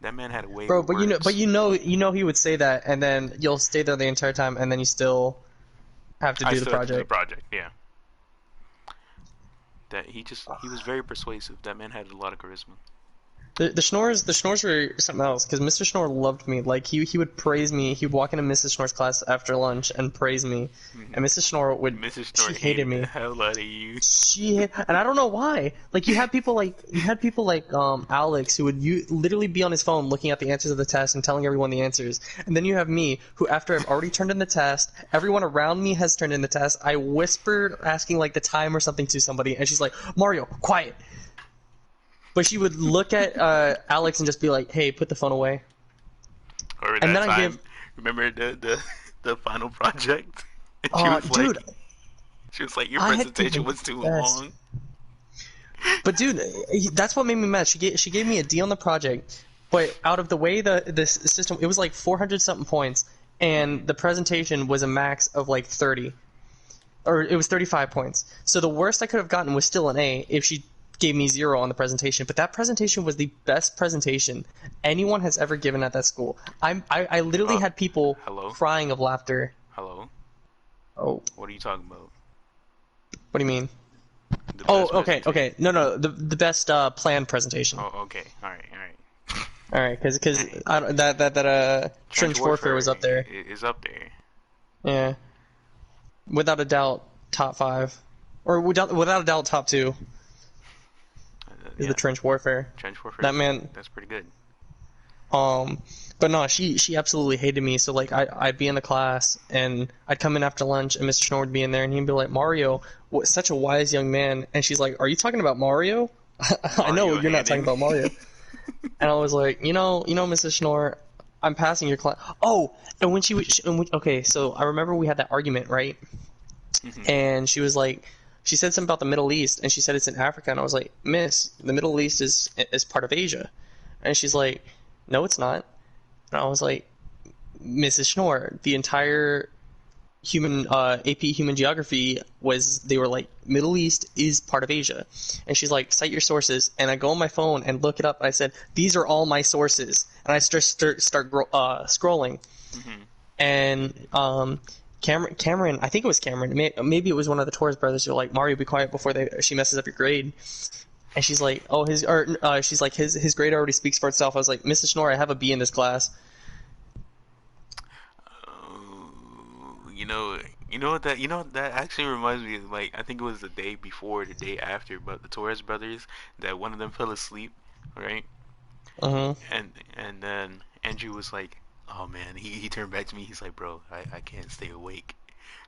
[SPEAKER 2] That man had a way
[SPEAKER 1] Bro,
[SPEAKER 2] with words.
[SPEAKER 1] you know he would say that, and then you'll stay there the entire time, and then you still have to
[SPEAKER 2] I
[SPEAKER 1] do the
[SPEAKER 2] still have to do the
[SPEAKER 1] project.
[SPEAKER 2] project, yeah. That he was very persuasive. That man had a lot of charisma.
[SPEAKER 1] The Schnorrs were something else because Mr. Schnorr loved me. Like he would praise me. He would walk into Mrs. Schnorr's class after lunch and praise me, and Mrs. Schnorr would
[SPEAKER 2] Mrs.
[SPEAKER 1] she
[SPEAKER 2] Schnorr
[SPEAKER 1] hated
[SPEAKER 2] hated the
[SPEAKER 1] me.
[SPEAKER 2] hell out of you.
[SPEAKER 1] And I don't know why. Like you had people like Alex who would literally be on his phone looking at the answers of the test and telling everyone the answers. And then you have me who after I've already turned in the test, everyone around me has turned in the test. I whispered asking like the time or something to somebody and she's like, "Mario, quiet." But she would look at Alex and just be like, "Hey, put the phone away."
[SPEAKER 2] Or
[SPEAKER 1] And
[SPEAKER 2] that
[SPEAKER 1] then I give
[SPEAKER 2] time, remember the final project? And
[SPEAKER 1] dude,
[SPEAKER 2] she was like, your
[SPEAKER 1] I had
[SPEAKER 2] presentation
[SPEAKER 1] the
[SPEAKER 2] was too
[SPEAKER 1] best.
[SPEAKER 2] long.
[SPEAKER 1] But dude, that's what made me mad. She gave me a D on the project, but out of the way the system, it was like 400 something points, and the presentation was a max of like 30, or it was 35 points. So the worst I could have gotten was still an A if she gave me 0 on the presentation. But that presentation was the best presentation anyone has ever given at that school. I literally had people
[SPEAKER 2] Hello?
[SPEAKER 1] crying of laughter.
[SPEAKER 2] Hello?
[SPEAKER 1] Oh,
[SPEAKER 2] What are you talking about?
[SPEAKER 1] what do you mean?
[SPEAKER 2] The
[SPEAKER 1] Oh,
[SPEAKER 2] best
[SPEAKER 1] okay,
[SPEAKER 2] presentation.
[SPEAKER 1] okay. No, the best planned presentation.
[SPEAKER 2] Oh, okay. Alright.
[SPEAKER 1] All right, because that trench warfare was up there.
[SPEAKER 2] Is up there.
[SPEAKER 1] Yeah, without a doubt, top 5, or without a doubt, top 2 is
[SPEAKER 2] Yeah.
[SPEAKER 1] the trench warfare.
[SPEAKER 2] Trench warfare.
[SPEAKER 1] That man,
[SPEAKER 2] That's pretty good.
[SPEAKER 1] but no, she absolutely hated me. So like I'd be in the class and I'd come in after lunch and Mr. Schnorr would be in there and he'd be like, "Mario, what such a wise young man," and she's like, "Are you talking about Mario?" I know
[SPEAKER 2] Mario
[SPEAKER 1] you're not talking
[SPEAKER 2] Hannon.
[SPEAKER 1] about Mario. And I was like, Mrs. Schnorr, I'm passing your class. Oh, and when she was, okay, so I remember we had that argument, right? And she was like, she said something about the Middle East, and she said it's in Africa, and I was like, "Miss, the Middle East is part of Asia," and she's like, "No, it's not." And I was like, "Mrs. Schnorr, the entire AP Human Geography they were like, Middle East is part of Asia," and she's like, "Cite your sources," and I go on my phone and look it up. I said, "These are all my sources," and I start scrolling, and Cameron, I think it was Cameron, maybe it was one of the Torres brothers who were like, "Mario, be quiet before she messes up your grade." And she's like, "Oh, she's like, his grade already speaks for itself." I was like, "Mrs. Schnorr, I have a B in this class."
[SPEAKER 2] That actually reminds me of, like, I think it was the day before, the day after, but the Torres brothers, that one of them fell asleep, right?
[SPEAKER 1] Uh-huh.
[SPEAKER 2] And then Andrew was like, "Oh man," he turned back to me. He's like, "Bro, I can't stay awake."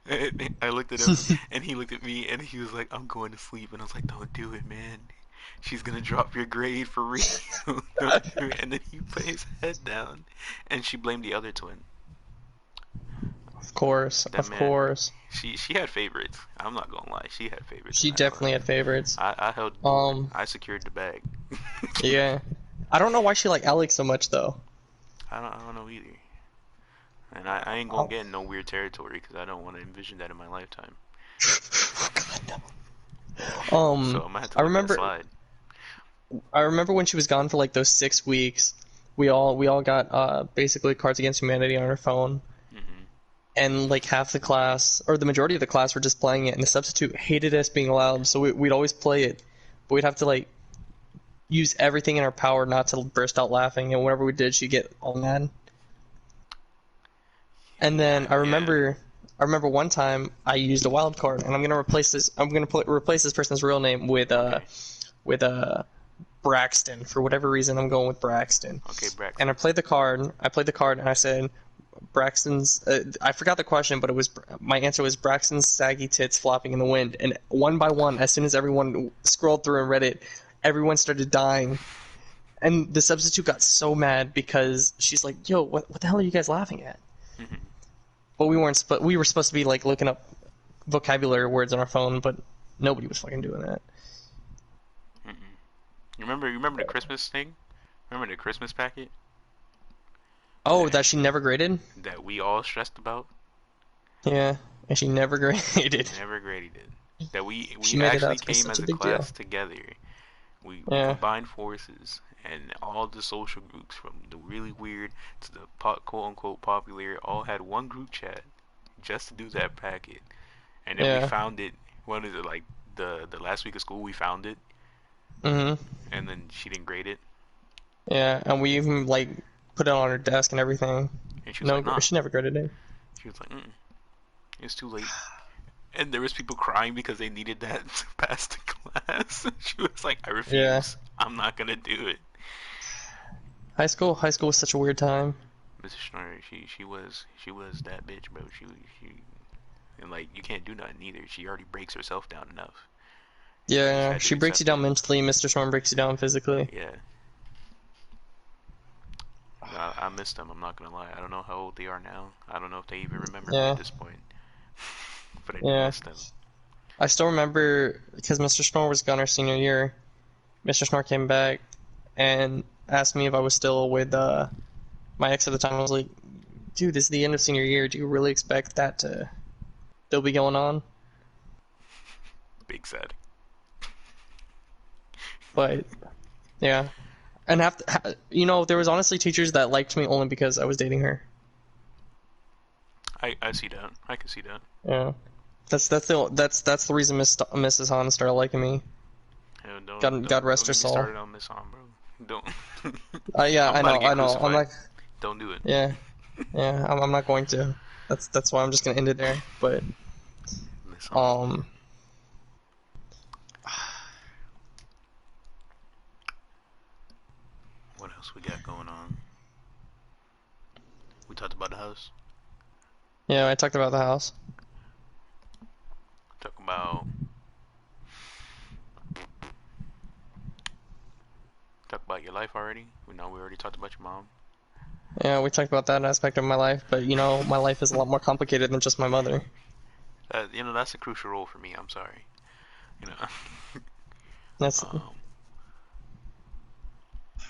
[SPEAKER 2] And I looked at him, and he looked at me, and he was like, "I'm going to sleep," and I was like, "Don't do it, man. She's gonna drop your grade for real." Don't do it. And then he put his head down, and she blamed the other twin.
[SPEAKER 1] Of course,
[SPEAKER 2] That
[SPEAKER 1] of
[SPEAKER 2] man,
[SPEAKER 1] course.
[SPEAKER 2] she had favorites. I'm not gonna lie, she had favorites in
[SPEAKER 1] She
[SPEAKER 2] that class.
[SPEAKER 1] definitely had favorites.
[SPEAKER 2] I held the board. I secured the bag.
[SPEAKER 1] Yeah. I don't know why she liked Alex so much though.
[SPEAKER 2] I don't know either. And I ain't gonna get in no weird territory because I don't want to envision that in my lifetime. So I'm gonna have to let that slide.
[SPEAKER 1] I remember when she was gone for like those 6 weeks. We all got basically Cards Against Humanity on our phone, and like half the class or the majority of the class were just playing it, and the substitute hated us being allowed, so we'd always play it, but we'd have to like use everything in our power not to burst out laughing, and whenever we did, she'd get all mad. And then I remember one time I used a wild card, and I'm gonna replace this. I'm gonna replace this person's real name with Braxton. For whatever reason, I'm going with Braxton.
[SPEAKER 2] Okay, Braxton.
[SPEAKER 1] And I played the card. And I said, Braxton's. I forgot the question, but it was my answer was Braxton's saggy tits flopping in the wind. And one by one, as soon as everyone scrolled through and read it, everyone started dying. And the substitute got so mad because she's like, "Yo, what the hell are you guys laughing at?"
[SPEAKER 2] Mm-hmm.
[SPEAKER 1] But we weren't. We were supposed to be like looking up vocabulary words on our phone, but nobody was fucking doing that.
[SPEAKER 2] Mm-mm. You remember the Christmas thing? Remember the Christmas packet?
[SPEAKER 1] Oh, that she never graded?
[SPEAKER 2] That we all stressed about?
[SPEAKER 1] Yeah, and she never graded.
[SPEAKER 2] Never graded it. That we
[SPEAKER 1] actually
[SPEAKER 2] came as a class together. We combined forces, and all the social groups, from the really weird to the quote-unquote popular, all had one group chat just to do that packet. And then we found it, what is it, like the last week of school we found it?
[SPEAKER 1] Mm-hmm.
[SPEAKER 2] And then she didn't grade it?
[SPEAKER 1] Yeah, and we even, like, put it on her desk and everything.
[SPEAKER 2] And she was like, nah.
[SPEAKER 1] She never graded it.
[SPEAKER 2] She was like, it's too late. And there was people crying because they needed that to pass the class. She was like, I refuse. Yeah. I'm not gonna do it.
[SPEAKER 1] High school was such a weird time.
[SPEAKER 2] Mrs. Schnorr, she was that bitch, bro. She and like you can't do nothing either. She already breaks herself down enough.
[SPEAKER 1] Yeah, she breaks you down mentally. Mr. Storm breaks you down physically.
[SPEAKER 2] Yeah. I miss them. I'm not gonna lie. I don't know how old they are now. I don't know if they even remember me at this point. But I miss them.
[SPEAKER 1] I still remember because Mr. Schnorr was gone our senior year. Mr. Schnorr came back and asked me if I was still with my ex at the time. I was like, dude, this is the end of senior year. Do you really expect that to still be going on?
[SPEAKER 2] Big sad.
[SPEAKER 1] But yeah, and there was honestly teachers that liked me only because I was dating her.
[SPEAKER 2] I see that. I can see that.
[SPEAKER 1] Yeah, that's the reason Mrs. Han started liking me.
[SPEAKER 2] Yeah, God rest her soul. Started on Miss Han, bro. Don't.
[SPEAKER 1] Yeah, I know. I'm like,
[SPEAKER 2] don't do it.
[SPEAKER 1] Yeah, I'm not going to. That's why I'm just gonna end it there. But
[SPEAKER 2] what else we got going on? We talked about the house.
[SPEAKER 1] Yeah, I talked about the house.
[SPEAKER 2] Talk about your life already. We already talked about your mom.
[SPEAKER 1] Yeah, we talked about that aspect of my life, but my life is a lot more complicated than just my mother.
[SPEAKER 2] That's a crucial role for me. I'm sorry.
[SPEAKER 1] That's.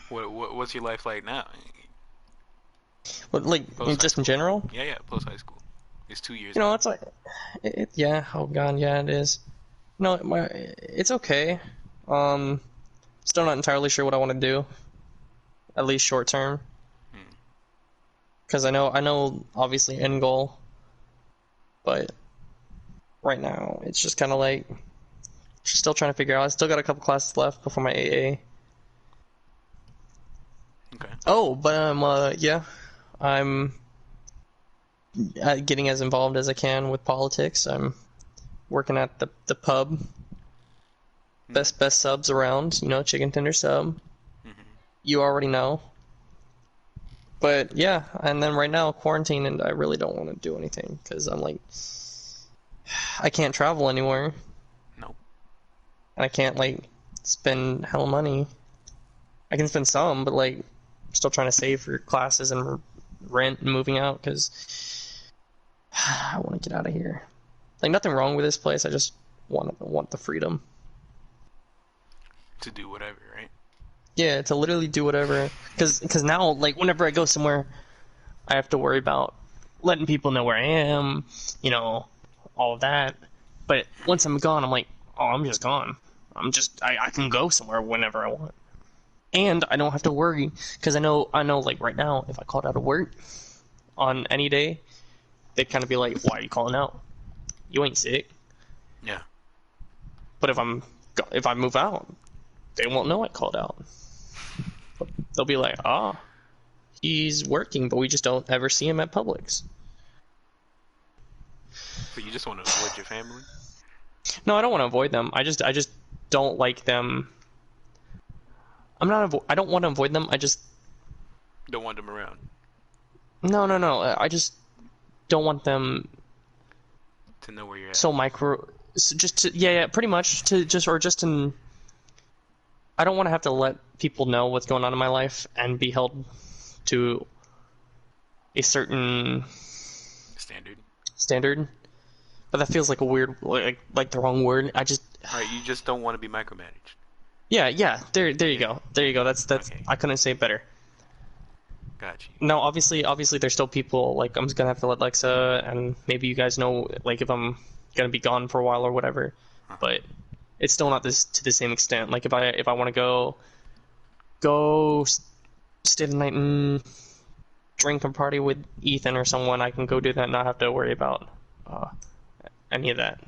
[SPEAKER 2] What's your life like now?
[SPEAKER 1] What, like, just in general?
[SPEAKER 2] Yeah, post high school. It's 2 years.
[SPEAKER 1] It's like, yeah. Oh god, yeah, it is. It's okay. Still not entirely sure what I want to do. At least short term. Because I know, obviously end goal. But right now, it's just kind of like still trying to figure out. I still got a couple classes left before my AA.
[SPEAKER 2] Okay.
[SPEAKER 1] Oh, but I'm getting as involved as I can with politics. I'm working at the pub. Best subs around, chicken tender sub.
[SPEAKER 2] Mm-hmm.
[SPEAKER 1] You already know. But yeah, and then right now quarantine, and I really don't want to do anything because I'm like, I can't travel anywhere.
[SPEAKER 2] No.
[SPEAKER 1] And I can't spend hella money. I can spend some, but I'm still trying to save for classes and rent and moving out because I want to get out of here. Nothing wrong with this place. I just want the freedom
[SPEAKER 2] to do whatever, right?
[SPEAKER 1] Yeah, to literally do whatever. Because now, whenever I go somewhere, I have to worry about letting people know where I am, all of that. But once I'm gone, I'm like, oh, I'm just gone. I can go somewhere whenever I want. And I don't have to worry, because I know, right now, if I called out of work on any day, they'd kind of be like, why are you calling out? You ain't sick.
[SPEAKER 2] Yeah.
[SPEAKER 1] But if I move out, they won't know I called out. They'll be like, he's working, but we just don't ever see him at Publix.
[SPEAKER 2] But you just want to avoid your family?
[SPEAKER 1] No, I don't want to avoid them. I just don't like them. I don't want to avoid them. I just
[SPEAKER 2] don't want them around.
[SPEAKER 1] No. I just don't want them
[SPEAKER 2] To know where you're at.
[SPEAKER 1] so micro. Just to, yeah, pretty much to just or just to. I don't want to have to let people know what's going on in my life and be held to a certain
[SPEAKER 2] Standard.
[SPEAKER 1] standard. But that feels like a weird, like the wrong word.
[SPEAKER 2] Right, you just don't want to be micromanaged.
[SPEAKER 1] Yeah. There you go. There you go. That's.
[SPEAKER 2] Okay,
[SPEAKER 1] I couldn't say it better.
[SPEAKER 2] got you.
[SPEAKER 1] No, obviously, there's still people. Like, I'm just gonna have to let Lexa and maybe you guys know, like, if I'm gonna be gone for a while or whatever.
[SPEAKER 2] Uh-huh.
[SPEAKER 1] But it's still not this to the same extent. Like, if I want to go stay the night and drink and party with Ethan or someone, I can go do that and not have to worry about uh, any of that.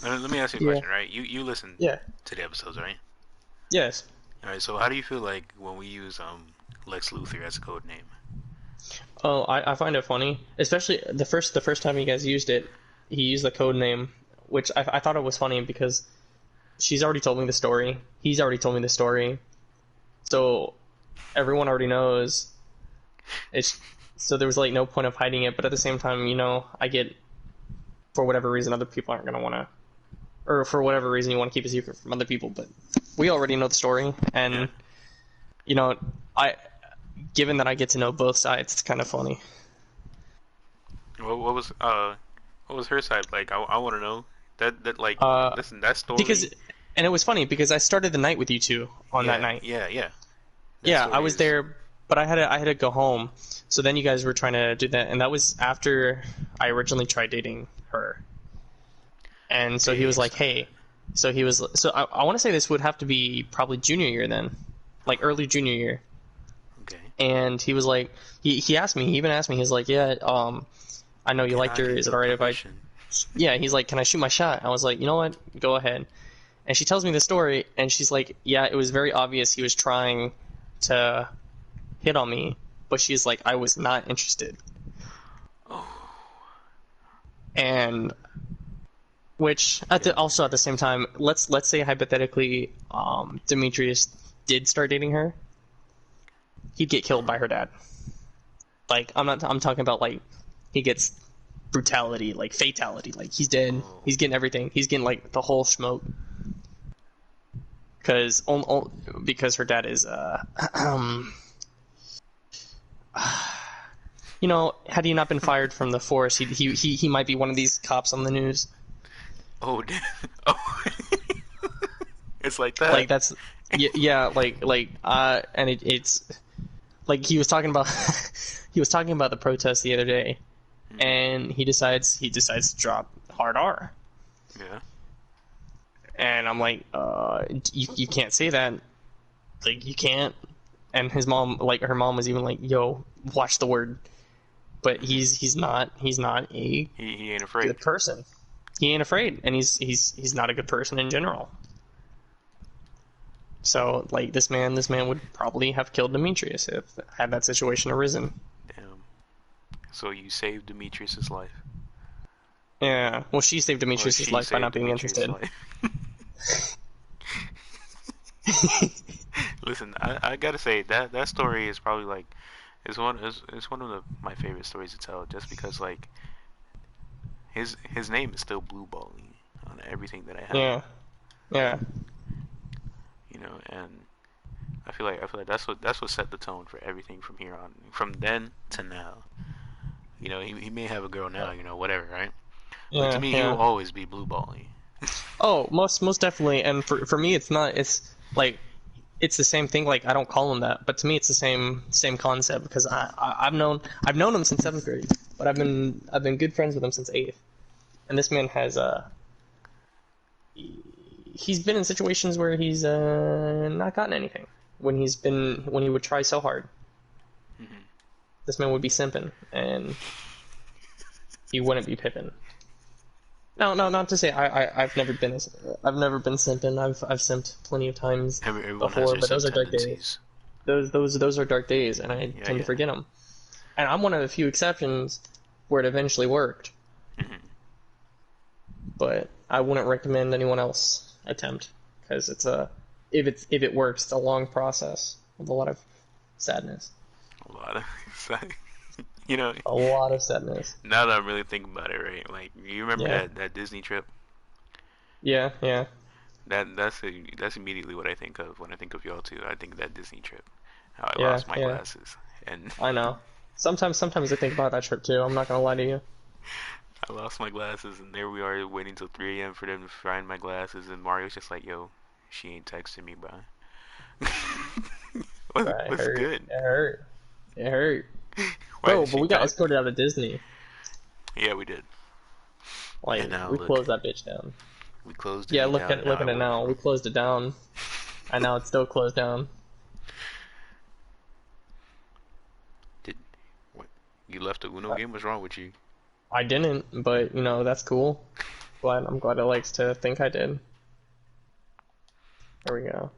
[SPEAKER 2] Let me ask you a
[SPEAKER 1] Yeah.
[SPEAKER 2] question, right? You listen
[SPEAKER 1] Yeah.
[SPEAKER 2] to the episodes, right?
[SPEAKER 1] Yes.
[SPEAKER 2] All right. So how do you feel like when we use Lex Luthor as a code name?
[SPEAKER 1] Oh, I find it funny, especially the first time you guys used it. He used the code name, which I thought it was funny because she's already told me the story. He's already told me the story, so everyone already knows. It's so there was like no point of hiding it, but at the same time, I get for whatever reason other people aren't gonna want to, or for whatever reason you want to keep a secret from other people, but we already know the story,
[SPEAKER 2] Yeah.
[SPEAKER 1] and you know, I given that I get to know both sides, it's kind of funny.
[SPEAKER 2] What was her side like? I want to know that like
[SPEAKER 1] Uh,
[SPEAKER 2] listen that
[SPEAKER 1] because
[SPEAKER 2] story.
[SPEAKER 1] and it was funny because I started the night with you two on that night.
[SPEAKER 2] Yeah. That
[SPEAKER 1] Yeah, I
[SPEAKER 2] story
[SPEAKER 1] was
[SPEAKER 2] is
[SPEAKER 1] there, but I had to go home. So then you guys were trying to do that, and that was after I originally tried dating her. And so he was
[SPEAKER 2] big
[SPEAKER 1] like,
[SPEAKER 2] son.
[SPEAKER 1] "Hey," so he was so I want to say this would have to be probably junior year then, like early junior year.
[SPEAKER 2] Okay.
[SPEAKER 1] And he was like, he asked me, he even asked me, he's like, "Yeah, I know you
[SPEAKER 2] Can
[SPEAKER 1] liked
[SPEAKER 2] I
[SPEAKER 1] her.
[SPEAKER 2] get
[SPEAKER 1] Is it
[SPEAKER 2] your
[SPEAKER 1] alright if I?"
[SPEAKER 2] permission?
[SPEAKER 1] Yeah, he's like, "Can I shoot my shot?" I was like, "You know what? Go ahead." And she tells me the story, and she's like, "Yeah, it was very obvious he was trying to hit on me, but she's like, I was not interested."
[SPEAKER 2] Oh,
[SPEAKER 1] And which
[SPEAKER 2] very
[SPEAKER 1] also at the same
[SPEAKER 2] interesting.
[SPEAKER 1] time, let's say hypothetically, Demetrius did start dating her, he'd get killed
[SPEAKER 2] Uh-huh.
[SPEAKER 1] by her dad. Like I'm talking about like he gets brutality, like fatality, like he's dead,
[SPEAKER 2] Oh,
[SPEAKER 1] he's getting everything, he's getting like the whole smoke because because her dad is um had he not been fired from the force, he might be one of these cops on the news.
[SPEAKER 2] oh, oh. It's like that.
[SPEAKER 1] Like that's yeah, and it's like he was talking about he was talking about the protest the other day,
[SPEAKER 2] Mhm.
[SPEAKER 1] and he decides to drop hard R,
[SPEAKER 2] Yeah.
[SPEAKER 1] and I'm like, you can't say that, like you can't. And his mom, like her mom, was even like, yo, watch the word. But
[SPEAKER 2] Mhm.
[SPEAKER 1] he's not a
[SPEAKER 2] He ain't afraid.
[SPEAKER 1] good person. He ain't afraid, and he's not a good person in general. So like this man would probably have killed Demetrius if had that situation arisen.
[SPEAKER 2] Damn. So you saved Demetrius's life.
[SPEAKER 1] Yeah. Well, she saved
[SPEAKER 2] Or
[SPEAKER 1] Demetrius's
[SPEAKER 2] she
[SPEAKER 1] life by not
[SPEAKER 2] saved
[SPEAKER 1] being
[SPEAKER 2] Demetrius's
[SPEAKER 1] interested.
[SPEAKER 2] life. Listen, I gotta say that story is probably like it's one of my favorite stories to tell just because like his name is still Blue Balling on everything that I have,
[SPEAKER 1] Yeah. Yeah.
[SPEAKER 2] and I feel like that's what set the tone for everything from here on, from then to now. He may have a girl now, whatever, right? But to
[SPEAKER 1] Yeah.
[SPEAKER 2] me, he will
[SPEAKER 1] Yeah.
[SPEAKER 2] always be Blue Balling.
[SPEAKER 1] Oh, most definitely. And for me, it's not. It's like it's the same thing. Like I don't call him that, but to me, it's the same concept because I've known him since seventh grade, but I've been good friends with him since eighth. And this man has he's been in situations where he's not gotten anything when he would try so hard.
[SPEAKER 2] Hmm.
[SPEAKER 1] This man would be simping, and he wouldn't be Pippin. No, no, not to say I've never been simping. I've simped plenty of times
[SPEAKER 2] Everyone has
[SPEAKER 1] before,
[SPEAKER 2] their
[SPEAKER 1] but
[SPEAKER 2] sim
[SPEAKER 1] those are dark days.
[SPEAKER 2] tendencies.
[SPEAKER 1] Those are dark days, and I
[SPEAKER 2] Yeah,
[SPEAKER 1] tend to
[SPEAKER 2] yeah.
[SPEAKER 1] forget them. And I'm one of the few exceptions where it eventually worked,
[SPEAKER 2] Hmm.
[SPEAKER 1] but I wouldn't recommend anyone else attempt because if it works, it's a long process with a lot of sadness.
[SPEAKER 2] A lot of you know.
[SPEAKER 1] A lot of sadness.
[SPEAKER 2] Now that I'm really thinking about it, right? Like you remember
[SPEAKER 1] Yeah.
[SPEAKER 2] that Disney trip?
[SPEAKER 1] Yeah. Yeah.
[SPEAKER 2] That's immediately what I think of when I think of y'all too. I think of that Disney trip, how I
[SPEAKER 1] Yeah.
[SPEAKER 2] lost my
[SPEAKER 1] Yeah.
[SPEAKER 2] glasses, and
[SPEAKER 1] I know. Sometimes I think about that trip too. I'm not gonna lie to you.
[SPEAKER 2] I lost my glasses, and there we are waiting till 3 a.m. for them to find my glasses, and Mario's just like, "Yo, she ain't texting me, bro."
[SPEAKER 1] Right, it
[SPEAKER 2] What's
[SPEAKER 1] hurt.
[SPEAKER 2] good?
[SPEAKER 1] It hurt. It hurt.
[SPEAKER 2] Why
[SPEAKER 1] Bro,
[SPEAKER 2] did
[SPEAKER 1] but
[SPEAKER 2] she
[SPEAKER 1] we got
[SPEAKER 2] talk?
[SPEAKER 1] escorted out of Disney.
[SPEAKER 2] Yeah, we did. And
[SPEAKER 1] Like
[SPEAKER 2] now
[SPEAKER 1] we
[SPEAKER 2] look,
[SPEAKER 1] closed that bitch down.
[SPEAKER 2] we closed
[SPEAKER 1] Yeah,
[SPEAKER 2] Disney down, and
[SPEAKER 1] look
[SPEAKER 2] now I
[SPEAKER 1] at it
[SPEAKER 2] work
[SPEAKER 1] now.
[SPEAKER 2] for
[SPEAKER 1] We
[SPEAKER 2] them.
[SPEAKER 1] closed it down, and now it's still closed down.
[SPEAKER 2] Did what? You left the Uno
[SPEAKER 1] Uh,
[SPEAKER 2] game? What's wrong with you?
[SPEAKER 1] I didn't, but that's cool. I'm glad it likes to think I did. There we go.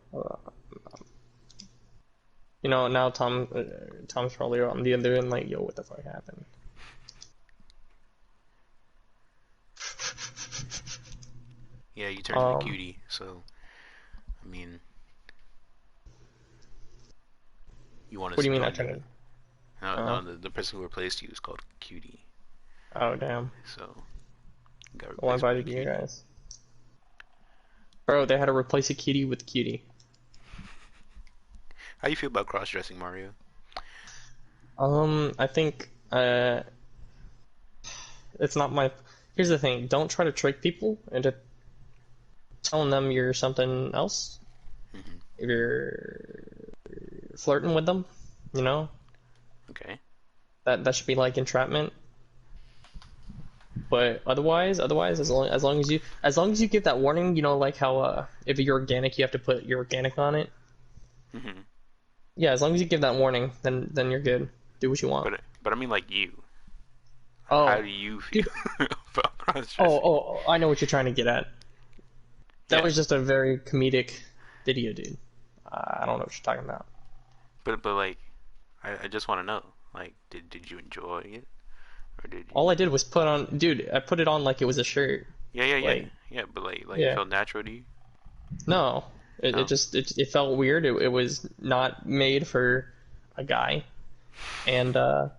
[SPEAKER 1] Now Tom's probably on the other end, like, yo, what the fuck happened?
[SPEAKER 2] Yeah, you turned into
[SPEAKER 1] Um,
[SPEAKER 2] cutie, so I mean, you want
[SPEAKER 1] what
[SPEAKER 2] us
[SPEAKER 1] do
[SPEAKER 2] to
[SPEAKER 1] you mean I
[SPEAKER 2] join
[SPEAKER 1] turned
[SPEAKER 2] you?
[SPEAKER 1] it?
[SPEAKER 2] No,
[SPEAKER 1] Oh,
[SPEAKER 2] no, the person who replaced you is called Cutie.
[SPEAKER 1] oh damn.
[SPEAKER 2] So you got
[SPEAKER 1] Well, I
[SPEAKER 2] replaced by a
[SPEAKER 1] invited you
[SPEAKER 2] cutie.
[SPEAKER 1] guys. Bro, they had to replace a kitty with cutie.
[SPEAKER 2] How you feel about cross-dressing, Mario?
[SPEAKER 1] I think it's not my. Here's the thing: don't try to trick people into telling them you're something else.
[SPEAKER 2] Hmm.
[SPEAKER 1] If you're flirting with them, you know
[SPEAKER 2] Okay.
[SPEAKER 1] that should be like entrapment. But otherwise, as long as you give that warning, like how if you're organic, you have to put your organic on it.
[SPEAKER 2] Hmm.
[SPEAKER 1] Yeah, as long as you give that warning, then you're good. Do what you want.
[SPEAKER 2] But I mean like you. How
[SPEAKER 1] Oh,
[SPEAKER 2] do you feel
[SPEAKER 1] dude.
[SPEAKER 2] about
[SPEAKER 1] Oh,
[SPEAKER 2] cross-dressing?
[SPEAKER 1] I know what you're trying to get at. That
[SPEAKER 2] Yeah.
[SPEAKER 1] was just a very comedic video, dude. I don't know what you're talking about.
[SPEAKER 2] But like I just want to know. Like did you enjoy it or did you?
[SPEAKER 1] All I did was put on, dude. I put it on like it was a shirt.
[SPEAKER 2] Yeah.
[SPEAKER 1] Like,
[SPEAKER 2] Yeah, but like it
[SPEAKER 1] yeah.
[SPEAKER 2] felt natural to you?
[SPEAKER 1] No, it
[SPEAKER 2] No?
[SPEAKER 1] just it felt weird. It was not made for a guy, and I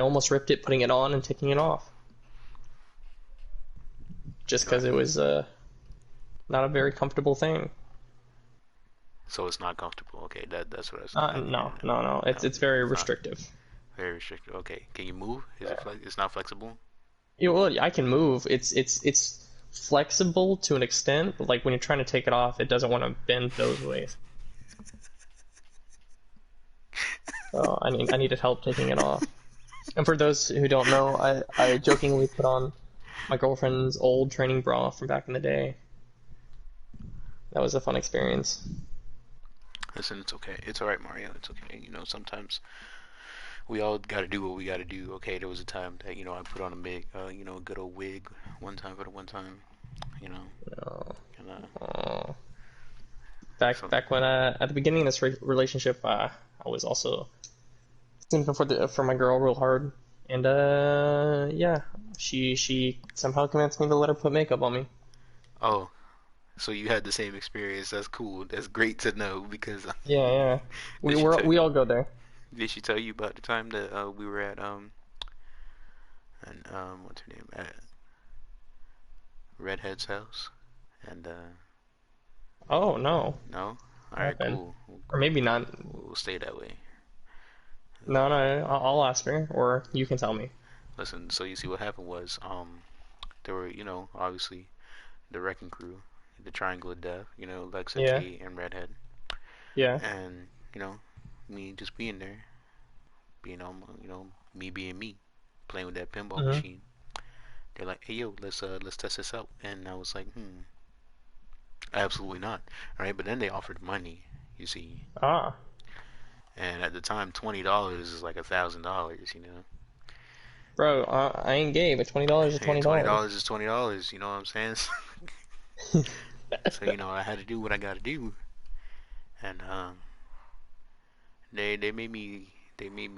[SPEAKER 1] almost ripped it putting it on and taking it off just because
[SPEAKER 2] Right.
[SPEAKER 1] it was not a very comfortable thing.
[SPEAKER 2] So it's not comfortable. Okay, that's what I was kind of
[SPEAKER 1] No,
[SPEAKER 2] hearing.
[SPEAKER 1] no, no. It's
[SPEAKER 2] No,
[SPEAKER 1] it's very
[SPEAKER 2] it's not
[SPEAKER 1] restrictive.
[SPEAKER 2] very restricted. Okay, can you move? Is it
[SPEAKER 1] Yeah.
[SPEAKER 2] flex? It's not flexible.
[SPEAKER 1] Well, I can move. It's flexible to an extent, but like when you're trying to take it off, it doesn't want to bend those ways. So I needed help taking it off. And for those who don't know, I jokingly put on my girlfriend's old training bra from back in the day. That was a fun experience.
[SPEAKER 2] Listen, it's okay. It's all right, Mario. It's okay. Sometimes we all got to do what we got to do. Okay, there was a time that I put on a big, a good old wig one time for the one time. You know,
[SPEAKER 1] Oh,
[SPEAKER 2] and
[SPEAKER 1] oh. Back
[SPEAKER 2] so
[SPEAKER 1] back when at the beginning of this relationship, I was also simping for my girl real hard, and yeah, she somehow convinced me to let her put makeup on me.
[SPEAKER 2] oh, so you had the same experience. That's cool. That's great to know because
[SPEAKER 1] Yeah, yeah. We
[SPEAKER 2] did she
[SPEAKER 1] were
[SPEAKER 2] tell
[SPEAKER 1] we all go there.
[SPEAKER 2] did she tell you about the time that we were at and what's her name at Redhead's house and
[SPEAKER 1] Oh no,
[SPEAKER 2] no? All
[SPEAKER 1] what
[SPEAKER 2] right,
[SPEAKER 1] happened?
[SPEAKER 2] cool.
[SPEAKER 1] Or maybe not.
[SPEAKER 2] We'll stay that way.
[SPEAKER 1] No, no, I'll ask her, or you can tell me.
[SPEAKER 2] Listen, so you see what happened was there were obviously the wrecking crew, the Triangle of Death, Lexa,
[SPEAKER 1] Yeah,
[SPEAKER 2] Kate, and Redhead,
[SPEAKER 1] yeah.
[SPEAKER 2] and me just being there, being on me being me, playing with that pinball
[SPEAKER 1] Hmm.
[SPEAKER 2] machine. They're like, hey yo, let's test this out, and I was like, absolutely not. All right, but then they offered money, you see,
[SPEAKER 1] Ah,
[SPEAKER 2] and at the time $20 is like $1,000,
[SPEAKER 1] bro, I ain't gay, but $20 is
[SPEAKER 2] Hey,
[SPEAKER 1] twenty
[SPEAKER 2] twenty
[SPEAKER 1] dollars.
[SPEAKER 2] dollars is $20. You know what I'm saying? So I had to do what I got to do, and they made me they made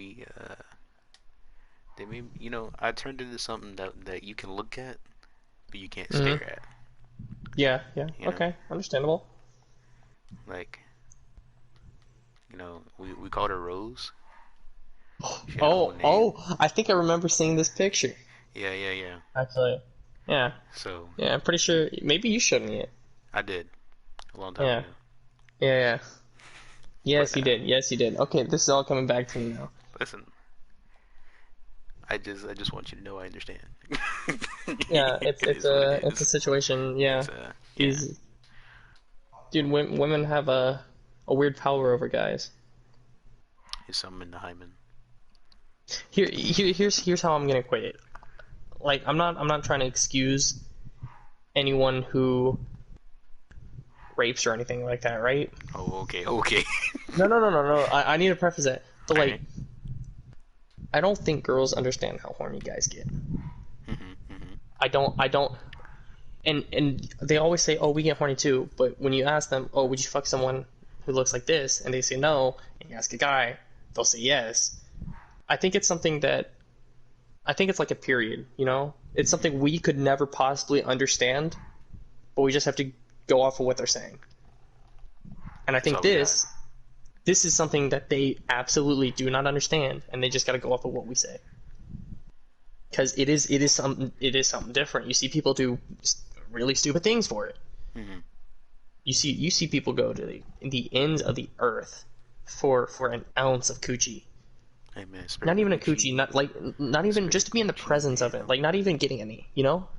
[SPEAKER 2] I turned into something that you can look at, but you can't
[SPEAKER 1] Hmm.
[SPEAKER 2] stare at.
[SPEAKER 1] Yeah, yeah.
[SPEAKER 2] You know,
[SPEAKER 1] Okay, understandable.
[SPEAKER 2] like we called her Rose, She had a whole
[SPEAKER 1] Oh,
[SPEAKER 2] name.
[SPEAKER 1] oh, I think I remember seeing this picture.
[SPEAKER 2] Yeah, yeah, yeah.
[SPEAKER 1] Actually, yeah,
[SPEAKER 2] So
[SPEAKER 1] yeah, I'm pretty sure. Maybe you showed me it.
[SPEAKER 2] I did a long time
[SPEAKER 1] Yeah,
[SPEAKER 2] ago.
[SPEAKER 1] yeah, yeah.
[SPEAKER 2] But
[SPEAKER 1] Yes, you did. Yes, you did. Okay, this is all coming back to me now.
[SPEAKER 2] listen, I just want you to know I understand.
[SPEAKER 1] Yeah, it's
[SPEAKER 2] It
[SPEAKER 1] it's
[SPEAKER 2] is what it
[SPEAKER 1] a it's a
[SPEAKER 2] is.
[SPEAKER 1] situation. Yeah,
[SPEAKER 2] It's yeah.
[SPEAKER 1] these dude, women have a weird power over guys.
[SPEAKER 2] It's something in the hymen.
[SPEAKER 1] Here's how I'm gonna equate it. Like, I'm not trying to excuse anyone who rapes or anything like that, right?
[SPEAKER 2] Oh, okay, okay.
[SPEAKER 1] No. I need to preface it. But
[SPEAKER 2] All
[SPEAKER 1] like,
[SPEAKER 2] right.
[SPEAKER 1] I don't think girls understand how horny guys get.
[SPEAKER 2] Mhm, mhm.
[SPEAKER 1] I don't. And they always say, "Oh, we get horny too." But when you ask them, "Oh, would you fuck someone who looks like this?" and they say no, and you ask a guy, they'll say yes. I think it's something that I think it's like a period, you know? It's something we could never possibly understand, but we just have to go off of what they're saying. And I
[SPEAKER 2] That's
[SPEAKER 1] think
[SPEAKER 2] all we got.
[SPEAKER 1] this is something that they absolutely do not understand, and they just got to go off of what we say. Because it is something different. You see people do really stupid things for it.
[SPEAKER 2] Mhm.
[SPEAKER 1] You see people go to the ends of the earth for an ounce of coochie.
[SPEAKER 2] Hey man, spare
[SPEAKER 1] Not
[SPEAKER 2] the
[SPEAKER 1] even a coochie,
[SPEAKER 2] coochie.
[SPEAKER 1] not even
[SPEAKER 2] Spare the
[SPEAKER 1] just to be in the
[SPEAKER 2] coochie,
[SPEAKER 1] presence of it,
[SPEAKER 2] man.
[SPEAKER 1] like not even getting any. You know?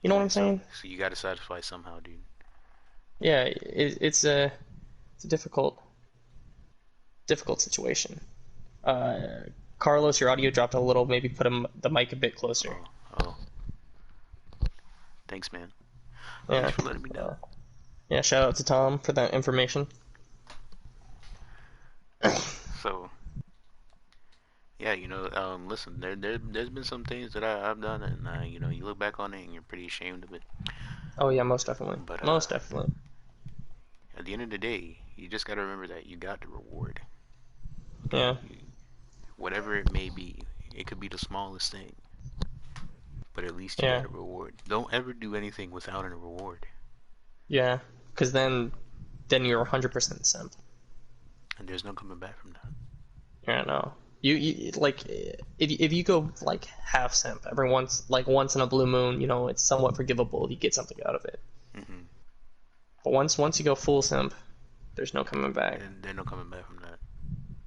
[SPEAKER 1] You know what
[SPEAKER 2] Yeah,
[SPEAKER 1] I'm
[SPEAKER 2] so
[SPEAKER 1] saying?
[SPEAKER 2] so you gotta satisfy somehow, dude.
[SPEAKER 1] Yeah, it's a difficult situation. Carlos, your audio dropped a little. Maybe put the mic a bit closer.
[SPEAKER 2] Oh, oh. Thanks, man. Thanks
[SPEAKER 1] Yeah.
[SPEAKER 2] for letting me know.
[SPEAKER 1] Uh, yeah. Shout out to Tom for that information.
[SPEAKER 2] So, yeah, listen, there's been some things that I've done, and you look back on it and you're pretty ashamed of it.
[SPEAKER 1] Oh yeah, most definitely.
[SPEAKER 2] But
[SPEAKER 1] Most definitely.
[SPEAKER 2] at the end of the day, you just gotta remember that you got the reward. Okay,
[SPEAKER 1] Yeah.
[SPEAKER 2] whatever it may be, it could be the smallest thing, but at least you got
[SPEAKER 1] Yeah.
[SPEAKER 2] a reward. Don't ever do anything without a reward,
[SPEAKER 1] Yeah. Because then you're 100% simp.
[SPEAKER 2] and there's no coming back from that.
[SPEAKER 1] Yeah. No. You like if you go like half simp every once in a blue moon, it's somewhat forgivable. You get something out of it.
[SPEAKER 2] Hmm.
[SPEAKER 1] But once you go full simp, there's no coming back.
[SPEAKER 2] And there's no coming back from that.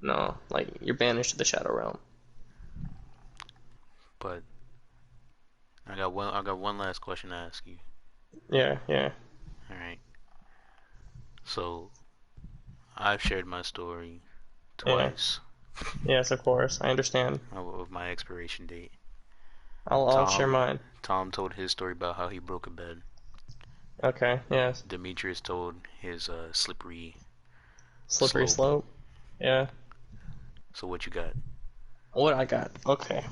[SPEAKER 1] No, like you're banished to the shadow realm.
[SPEAKER 2] But I got one last question to ask you.
[SPEAKER 1] Yeah, yeah,
[SPEAKER 2] All right. So I've shared my story
[SPEAKER 1] yeah.
[SPEAKER 2] twice
[SPEAKER 1] Yes, of course. I understand.
[SPEAKER 2] of my expiration date.
[SPEAKER 1] I'll share
[SPEAKER 2] Tom
[SPEAKER 1] mine.
[SPEAKER 2] Tom told his story about how he broke a bed.
[SPEAKER 1] Okay, yes.
[SPEAKER 2] Demetrius told his slippery
[SPEAKER 1] Slippery
[SPEAKER 2] slope.
[SPEAKER 1] slope. Yeah.
[SPEAKER 2] So what you got?
[SPEAKER 1] What I got? Okay.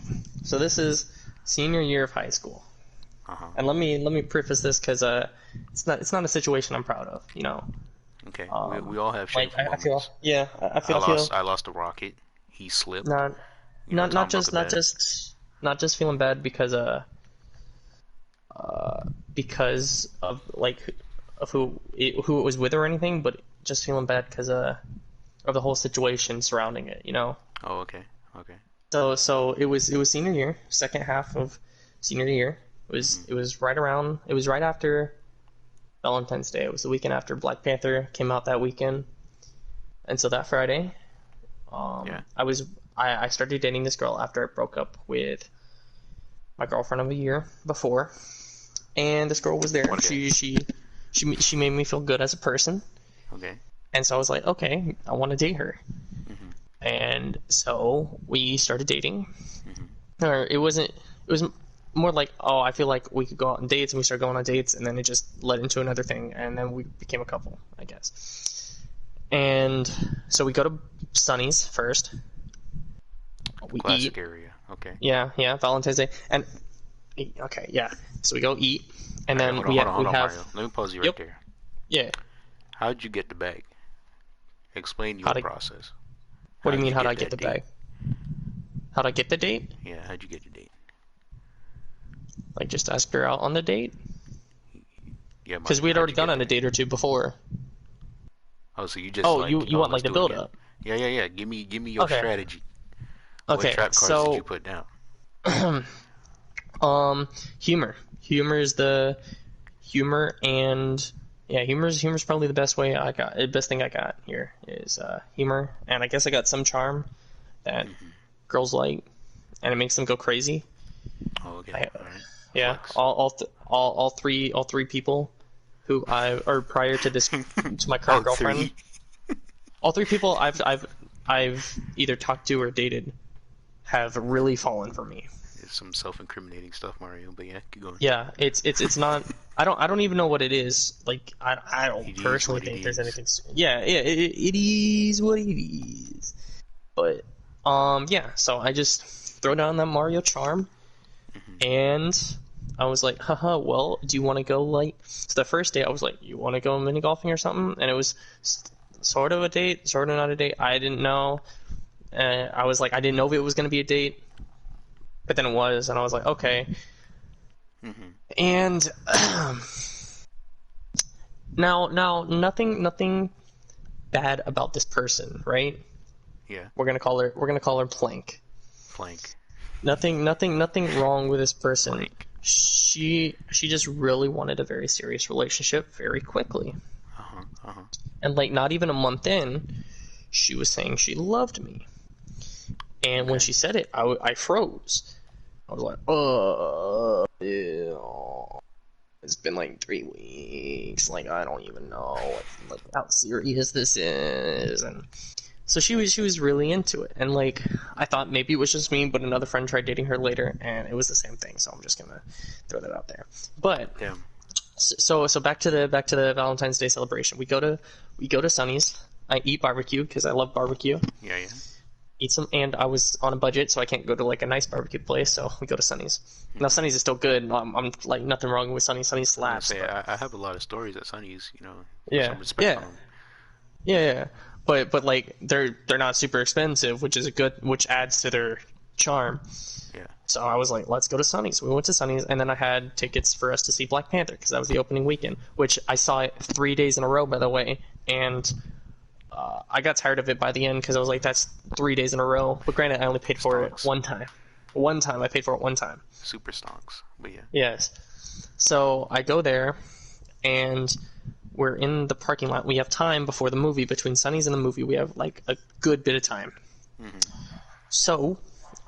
[SPEAKER 1] So this is senior year of high school.
[SPEAKER 2] Uh-huh.
[SPEAKER 1] And let me preface this because it's not a situation I'm proud of, you know.
[SPEAKER 2] Okay. We all have
[SPEAKER 1] Like
[SPEAKER 2] shameful
[SPEAKER 1] I feel
[SPEAKER 2] moments.
[SPEAKER 1] yeah I
[SPEAKER 2] I
[SPEAKER 1] feel
[SPEAKER 2] lost I lost a rocket. He slipped.
[SPEAKER 1] not not not
[SPEAKER 2] Tom broke a
[SPEAKER 1] just not
[SPEAKER 2] bed.
[SPEAKER 1] just not just feeling bad because of like of who it was with or anything, but just feeling bad because of the whole situation surrounding it, you know.
[SPEAKER 2] Oh, okay. Okay.
[SPEAKER 1] So it was senior year, second half of senior year.
[SPEAKER 2] Mhm.
[SPEAKER 1] It was right after Valentine's Day. It was the weekend after Black Panther came out that weekend, and so that Friday,
[SPEAKER 2] Yeah.
[SPEAKER 1] I started dating this girl after I broke up with my girlfriend of a year before, and this girl was there.
[SPEAKER 2] Okay.
[SPEAKER 1] She made me feel good as a person,
[SPEAKER 2] Okay.
[SPEAKER 1] and so I was like, okay, I want to date her,
[SPEAKER 2] Mhm.
[SPEAKER 1] and so we started dating.
[SPEAKER 2] Mhm.
[SPEAKER 1] Or it was more like, oh, I feel like we could go out on dates, and we started going on dates, and then it just led into another thing, and then we became a couple, I guess. And so we go to Sonny's first. We
[SPEAKER 2] Classic
[SPEAKER 1] eat.
[SPEAKER 2] area. Okay.
[SPEAKER 1] Yeah, yeah, Valentine's Day. And okay, yeah. So we go eat, and
[SPEAKER 2] All right.
[SPEAKER 1] then
[SPEAKER 2] Hold on. Hold on.
[SPEAKER 1] we
[SPEAKER 2] Hold on,
[SPEAKER 1] have.
[SPEAKER 2] Mario. Let me pause you right
[SPEAKER 1] Yep.
[SPEAKER 2] there.
[SPEAKER 1] Yeah.
[SPEAKER 2] How'd you get the bag? Explain
[SPEAKER 1] How
[SPEAKER 2] your
[SPEAKER 1] to?
[SPEAKER 2] process.
[SPEAKER 1] What do you
[SPEAKER 2] How'd
[SPEAKER 1] mean?
[SPEAKER 2] you
[SPEAKER 1] How do I
[SPEAKER 2] get
[SPEAKER 1] get the
[SPEAKER 2] that date?
[SPEAKER 1] bag? How do I get the date?
[SPEAKER 2] Yeah. How'd you get the date?
[SPEAKER 1] Like just ask her out on the date?
[SPEAKER 2] Yeah,
[SPEAKER 1] Because
[SPEAKER 2] Mario.
[SPEAKER 1] we had
[SPEAKER 2] How'd
[SPEAKER 1] already
[SPEAKER 2] you
[SPEAKER 1] gone
[SPEAKER 2] get
[SPEAKER 1] on a
[SPEAKER 2] there?
[SPEAKER 1] date or two before.
[SPEAKER 2] Oh, so you just
[SPEAKER 1] Oh,
[SPEAKER 2] like,
[SPEAKER 1] you want
[SPEAKER 2] let's
[SPEAKER 1] like the
[SPEAKER 2] do it
[SPEAKER 1] build
[SPEAKER 2] again.
[SPEAKER 1] up?
[SPEAKER 2] Yeah. Give me your
[SPEAKER 1] Okay.
[SPEAKER 2] strategy. What
[SPEAKER 1] Okay.
[SPEAKER 2] trap cards did you put down?
[SPEAKER 1] Humor. Humor is the humor and yeah, humor's probably the best way I got. The best thing I got here is humor, and I guess I got some charm that
[SPEAKER 2] Hmm.
[SPEAKER 1] girls like, and it makes them go crazy.
[SPEAKER 2] Oh, okay.
[SPEAKER 1] I,
[SPEAKER 2] All right.
[SPEAKER 1] yeah,
[SPEAKER 2] Flex.
[SPEAKER 1] all three people who I or prior to this to my
[SPEAKER 2] Oh,
[SPEAKER 1] current girlfriend,
[SPEAKER 2] three.
[SPEAKER 1] all three people I've either talked to or dated have really fallen for me.
[SPEAKER 2] It's some self-incriminating stuff, Mario. But yeah, keep going.
[SPEAKER 1] Yeah, it's not. I don't even know what it is. Like I don't
[SPEAKER 2] It is
[SPEAKER 1] personally
[SPEAKER 2] what it
[SPEAKER 1] think there's
[SPEAKER 2] is.
[SPEAKER 1] anything. Yeah, it is what it is. But yeah. So I just throw down that Mario charm,
[SPEAKER 2] Hmm.
[SPEAKER 1] and I was like, haha. Well, do you want to go like? So the first day I was like, you want to go mini golfing or something? And it was sort of a date, sort of not a date. I didn't know. I was like, I didn't know if it was gonna be a date, but then it was, and I was like, okay.
[SPEAKER 2] Hmm.
[SPEAKER 1] And now, nothing bad about this person, right?
[SPEAKER 2] Yeah.
[SPEAKER 1] We're gonna call her Plank.
[SPEAKER 2] Flank.
[SPEAKER 1] Nothing wrong with this person.
[SPEAKER 2] Flank.
[SPEAKER 1] She just really wanted a very serious relationship very quickly,
[SPEAKER 2] Uh huh. Uh huh.
[SPEAKER 1] and like not even a month in, she was saying she loved me. And when
[SPEAKER 2] Okay.
[SPEAKER 1] she said it, I froze. I was like, ew. It's been like 3 weeks. Like I don't even know like how serious this is, and so she was really into it. And like I thought maybe it was just me, but another friend tried dating her later, and it was the same thing. So I'm just gonna throw that out there. But
[SPEAKER 2] Damn.
[SPEAKER 1] so back to the Valentine's Day celebration. We go to Sonny's. I eat barbecue because I love barbecue.
[SPEAKER 2] Yeah. Yeah.
[SPEAKER 1] Eat some, and I was on a budget, so I can't go to like a nice barbecue place. So we go to Sonny's. Now
[SPEAKER 2] Hmm.
[SPEAKER 1] Sonny's is still good. I'm like nothing wrong with Sonny's. Sonny's
[SPEAKER 2] I'm gonna
[SPEAKER 1] slaps,
[SPEAKER 2] say
[SPEAKER 1] but
[SPEAKER 2] I have a lot of stories at Sunny's. Put
[SPEAKER 1] yeah,
[SPEAKER 2] some respect
[SPEAKER 1] yeah,
[SPEAKER 2] on them.
[SPEAKER 1] yeah. But like they're not super expensive, which adds to their charm.
[SPEAKER 2] Yeah.
[SPEAKER 1] So I was like, let's go to Sonny's. We went to Sonny's, and then I had tickets for us to see Black Panther because that was the opening weekend, which I saw it 3 days in a row, by the way, and I got tired of it by the end because I was like, that's 3 days in a row. But granted, I only paid for it
[SPEAKER 2] Stonks.
[SPEAKER 1] one time. One time, I paid for it one time.
[SPEAKER 2] Super stonks. But yeah.
[SPEAKER 1] Yes. So I go there, and we're in the parking lot. We have time before the movie. Between Sonny's and the movie, we have like a good bit of time.
[SPEAKER 2] Hmm.
[SPEAKER 1] So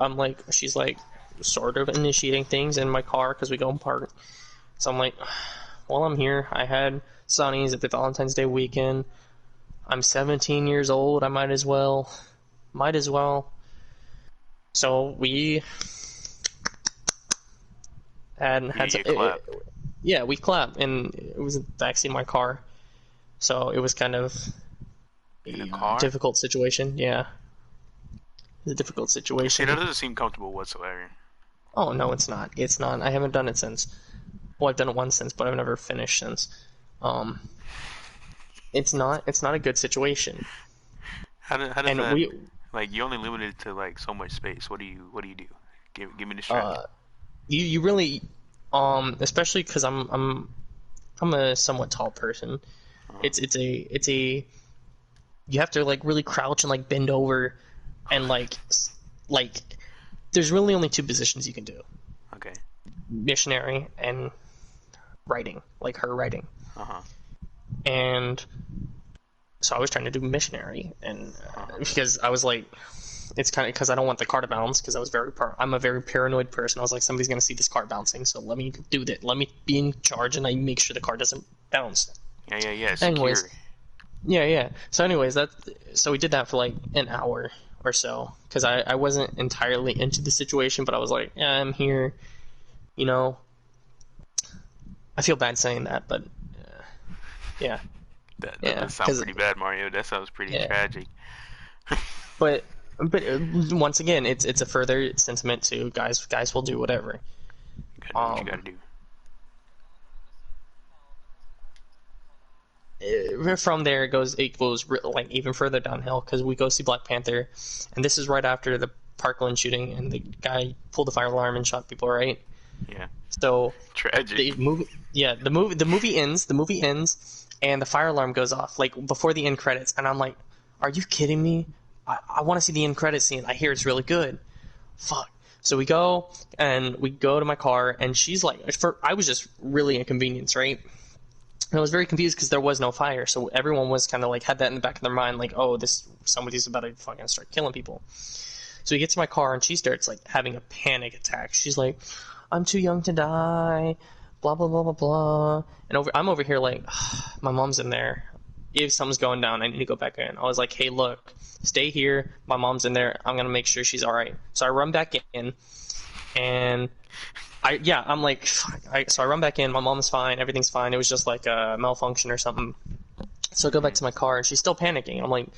[SPEAKER 1] I'm like, she's like, sort of initiating things in my car because we go and park. So I'm like, well, I'm here. I had Sonny's at the Valentine's Day weekend. I'm 17 years old. I might as well. Might as well. So we had
[SPEAKER 2] You clap.
[SPEAKER 1] yeah, we clapped, and it was in the backseat of my car. So it was kind of
[SPEAKER 2] In a
[SPEAKER 1] a
[SPEAKER 2] car?
[SPEAKER 1] difficult situation. Yeah, it was a difficult
[SPEAKER 2] See,
[SPEAKER 1] situation.
[SPEAKER 2] that doesn't seem comfortable whatsoever.
[SPEAKER 1] Oh no, it's not. It's not. I haven't done it since. Well, I've done it once since, but I've never finished since. Um, it's not. It's not a good situation.
[SPEAKER 2] How does
[SPEAKER 1] And
[SPEAKER 2] that
[SPEAKER 1] we,
[SPEAKER 2] like you only limited to like so much space? What do you do? Give me the strategy.
[SPEAKER 1] uh, you really, especially because I'm a somewhat tall person.
[SPEAKER 2] Uh-huh.
[SPEAKER 1] It's a you have to like really crouch and like bend over, and like there's really only two positions you can do:
[SPEAKER 2] Okay.
[SPEAKER 1] missionary and writing, like her writing.
[SPEAKER 2] Uh huh.
[SPEAKER 1] And so I was trying to do missionary, and because I was like, it's kind of because I don't want the car to bounce because I'm a very paranoid person. I was like, somebody's gonna see this car bouncing, so let me do that. Let me be in charge, and I make sure the car doesn't bounce.
[SPEAKER 2] Yeah.
[SPEAKER 1] Anyways,
[SPEAKER 2] Secure.
[SPEAKER 1] yeah. So we did that for like an hour or so because I wasn't entirely into the situation, but I was like, yeah, I'm here. You know, I feel bad saying that, but yeah.
[SPEAKER 2] That
[SPEAKER 1] Yeah,
[SPEAKER 2] does sound
[SPEAKER 1] 'cause-
[SPEAKER 2] pretty bad, Mario. That sounds pretty
[SPEAKER 1] Yeah.
[SPEAKER 2] tragic.
[SPEAKER 1] But once again, it's a further sentiment to guys will do whatever.
[SPEAKER 2] You gotta do what you gotta do.
[SPEAKER 1] From there it goes like even further downhill because we go see Black Panther, and this is right after the Parkland shooting, and the guy pulled the fire alarm and shot people, right?
[SPEAKER 2] Yeah.
[SPEAKER 1] So
[SPEAKER 2] Tragic.
[SPEAKER 1] the movie ends, and the fire alarm goes off like before the end credits, and I'm like, are you kidding me? I want to see the end credit scene. I hear it's really good. Fuck. So we go to my car, and she's like, I was just really inconvenienced, right? And I was very confused because there was no fire, so everyone was kind of like had that in the back of their mind, like, oh, somebody's about to fucking start killing people. So we get to my car, and she starts like having a panic attack. She's like, I'm too young to die, blah blah blah blah blah. And I'm over here like, my mom's in there. If something's going down, I need to go back in. I was like, hey, look, stay here. My mom's in there. I'm gonna make sure she's all right. So I run back in, and I'm like, fuck. So I run back in. My mom's fine. Everything's fine. It was just like a malfunction or something. So I go back to my car, and she's still panicking. I'm like,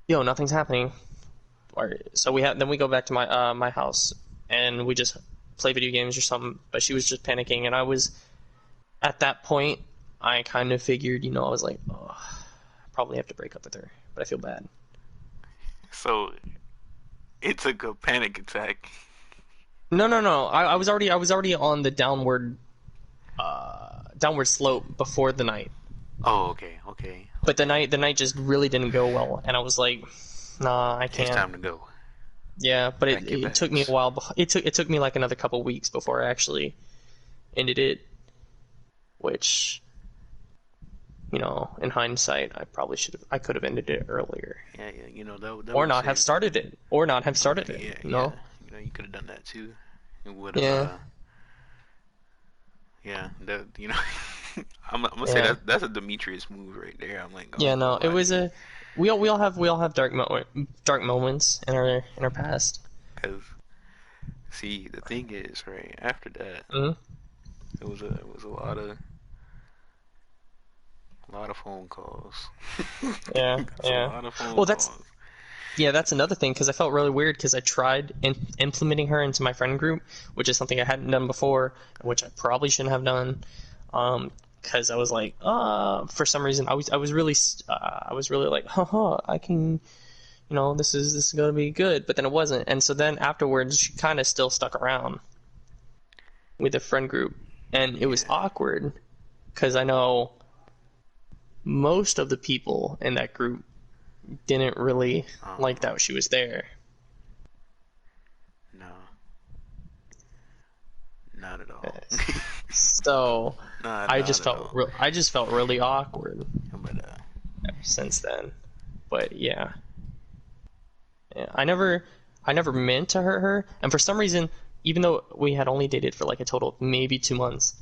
[SPEAKER 1] yo, nothing's happening. So then we go back to my house, and we just play video games or something. But she was just panicking, and I was at that point. I kind of figured, I was like, oh, I probably have to break up with her, but I feel bad.
[SPEAKER 2] So it took a panic attack.
[SPEAKER 1] No. I was already on the downward slope before the night.
[SPEAKER 2] Oh, okay.
[SPEAKER 1] But the night just really didn't go well, and I was like, nah, I can't.
[SPEAKER 2] It's time to go.
[SPEAKER 1] Yeah, but it took me a while. It took me like another couple weeks before I actually ended it, which, in hindsight, I could have ended it earlier.
[SPEAKER 2] Yeah, that
[SPEAKER 1] or not have started it.
[SPEAKER 2] Yeah, you could have done that too. It would have. I'm gonna say that's a Demetrius move right there. I'm like,
[SPEAKER 1] it was a. We all have dark moments in our past.
[SPEAKER 2] Because, see, the thing is, right after that, it was a lot of phone calls.
[SPEAKER 1] Yeah.
[SPEAKER 2] A lot of phone calls.
[SPEAKER 1] That's another thing, because I felt really weird because I tried implementing her into my friend group, which is something I hadn't done before, which I probably shouldn't have done, because I was like, for some reason I was really like, I can, this is gonna be good, but then it wasn't, and so then afterwards she kind of still stuck around with the friend group, and it was awkward because I know most of the people in that group didn't really like that she was there.
[SPEAKER 2] No, not at all.
[SPEAKER 1] So I just felt really awkward ever since then. But yeah, I never meant to hurt her, and for some reason, even though we had only dated for like a total of maybe 2 months,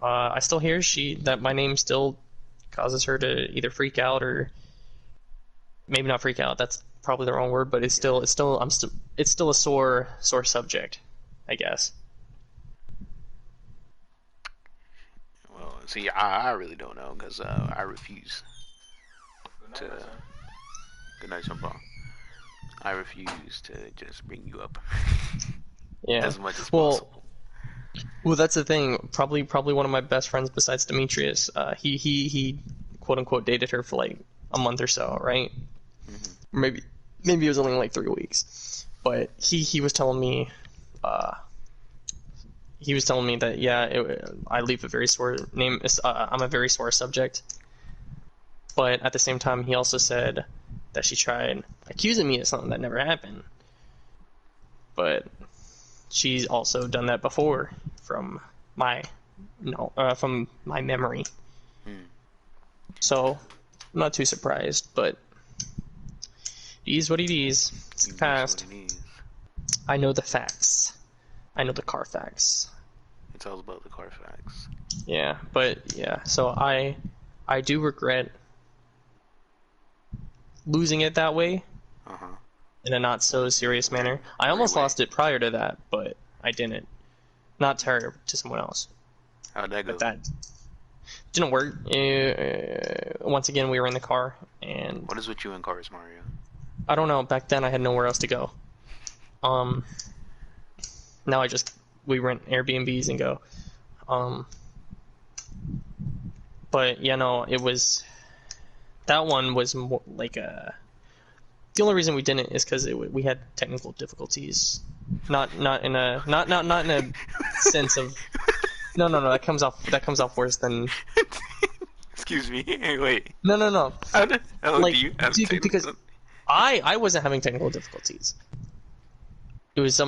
[SPEAKER 1] I still hear that my name still causes her to either freak out or maybe not freak out. That's probably the wrong word, but it's still a sore subject, I guess.
[SPEAKER 2] Well, see, I really don't know because I refuse to. Good night, Jean-Paul. I refuse to just bring you up.
[SPEAKER 1] Yeah.
[SPEAKER 2] As much as possible.
[SPEAKER 1] Well, that's the thing. Probably one of my best friends besides Demetrius. He quote unquote dated her for like a month or so, right? Mm-hmm. Maybe it was only like 3 weeks, but he was telling me that I leave a very sore name. I'm a very sore subject, but at the same time he also said that she tried accusing me of something that never happened, but she's also done that before from my memory. So I'm not too surprised, but it is what it is. It's the past. I know the facts. I know the Carfax.
[SPEAKER 2] It's all about the Carfax.
[SPEAKER 1] Yeah, but yeah, so I do regret losing it that way. In a not so serious manner. I almost lost it prior to that, but I didn't. Not to her, to someone else.
[SPEAKER 2] How'd that go?
[SPEAKER 1] But that didn't work. Once again, we were in the car, and
[SPEAKER 2] what is with you in cars, Mario?
[SPEAKER 1] I don't know. Back then, I had nowhere else to go. Now we rent Airbnbs and go. But it was, that one was more like a. The only reason we didn't is because we had technical difficulties. Not in a sense of. No. That comes off worse than.
[SPEAKER 2] Excuse me. Wait.
[SPEAKER 1] No.
[SPEAKER 2] How the hell
[SPEAKER 1] like,
[SPEAKER 2] do you have
[SPEAKER 1] because I wasn't having technical difficulties. It was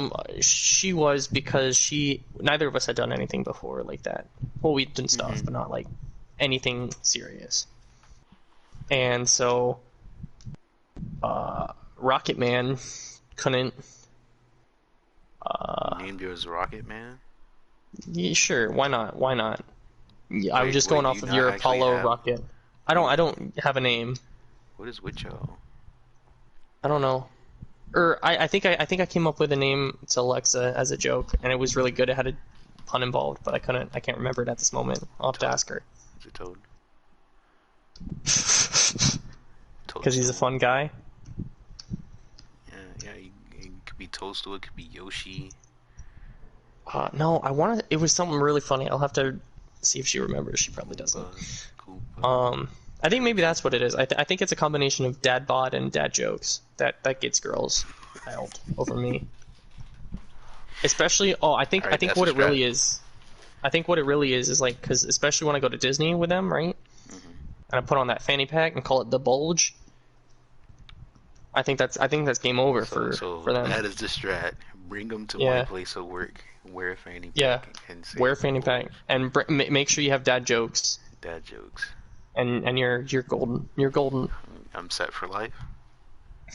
[SPEAKER 1] she was because neither of us had done anything before like that. Well, we'd done stuff, but not like anything serious. And so, Rocket Man couldn't.
[SPEAKER 2] Named you as Rocket Man?
[SPEAKER 1] Yeah, sure, why not? Why not? Yeah, I was just going off of your
[SPEAKER 2] actually
[SPEAKER 1] Apollo
[SPEAKER 2] have-
[SPEAKER 1] rocket. I don't have a name.
[SPEAKER 2] What is with y'all?
[SPEAKER 1] I don't know. Or I think I came up with a name to Alexa as a joke, and it was really good. It had a pun involved, but I can't remember it at this moment. I'll have to ask her.
[SPEAKER 2] Is it Toad?
[SPEAKER 1] Because he's a fun guy.
[SPEAKER 2] Yeah, it could be Toadstool, it could be Yoshi.
[SPEAKER 1] No, it was something really funny. I'll have to see if she remembers. She probably doesn't.
[SPEAKER 2] Koopa.
[SPEAKER 1] I think maybe that's what it is. I think it's a combination of dad bod and dad jokes that gets girls wild over me. Especially, I think what it really is. I think what it really is like, because especially when I go to Disney with them, right? Mm-hmm. And I put on that fanny pack and call it the bulge. I think that's game over for them.
[SPEAKER 2] That is the strat. Bring them to my place of work. Wear a fanny pack.
[SPEAKER 1] Yeah.
[SPEAKER 2] And say
[SPEAKER 1] wear a fanny pack and make sure you have dad jokes.
[SPEAKER 2] Dad jokes.
[SPEAKER 1] And you're golden. You're golden.
[SPEAKER 2] I'm set for life.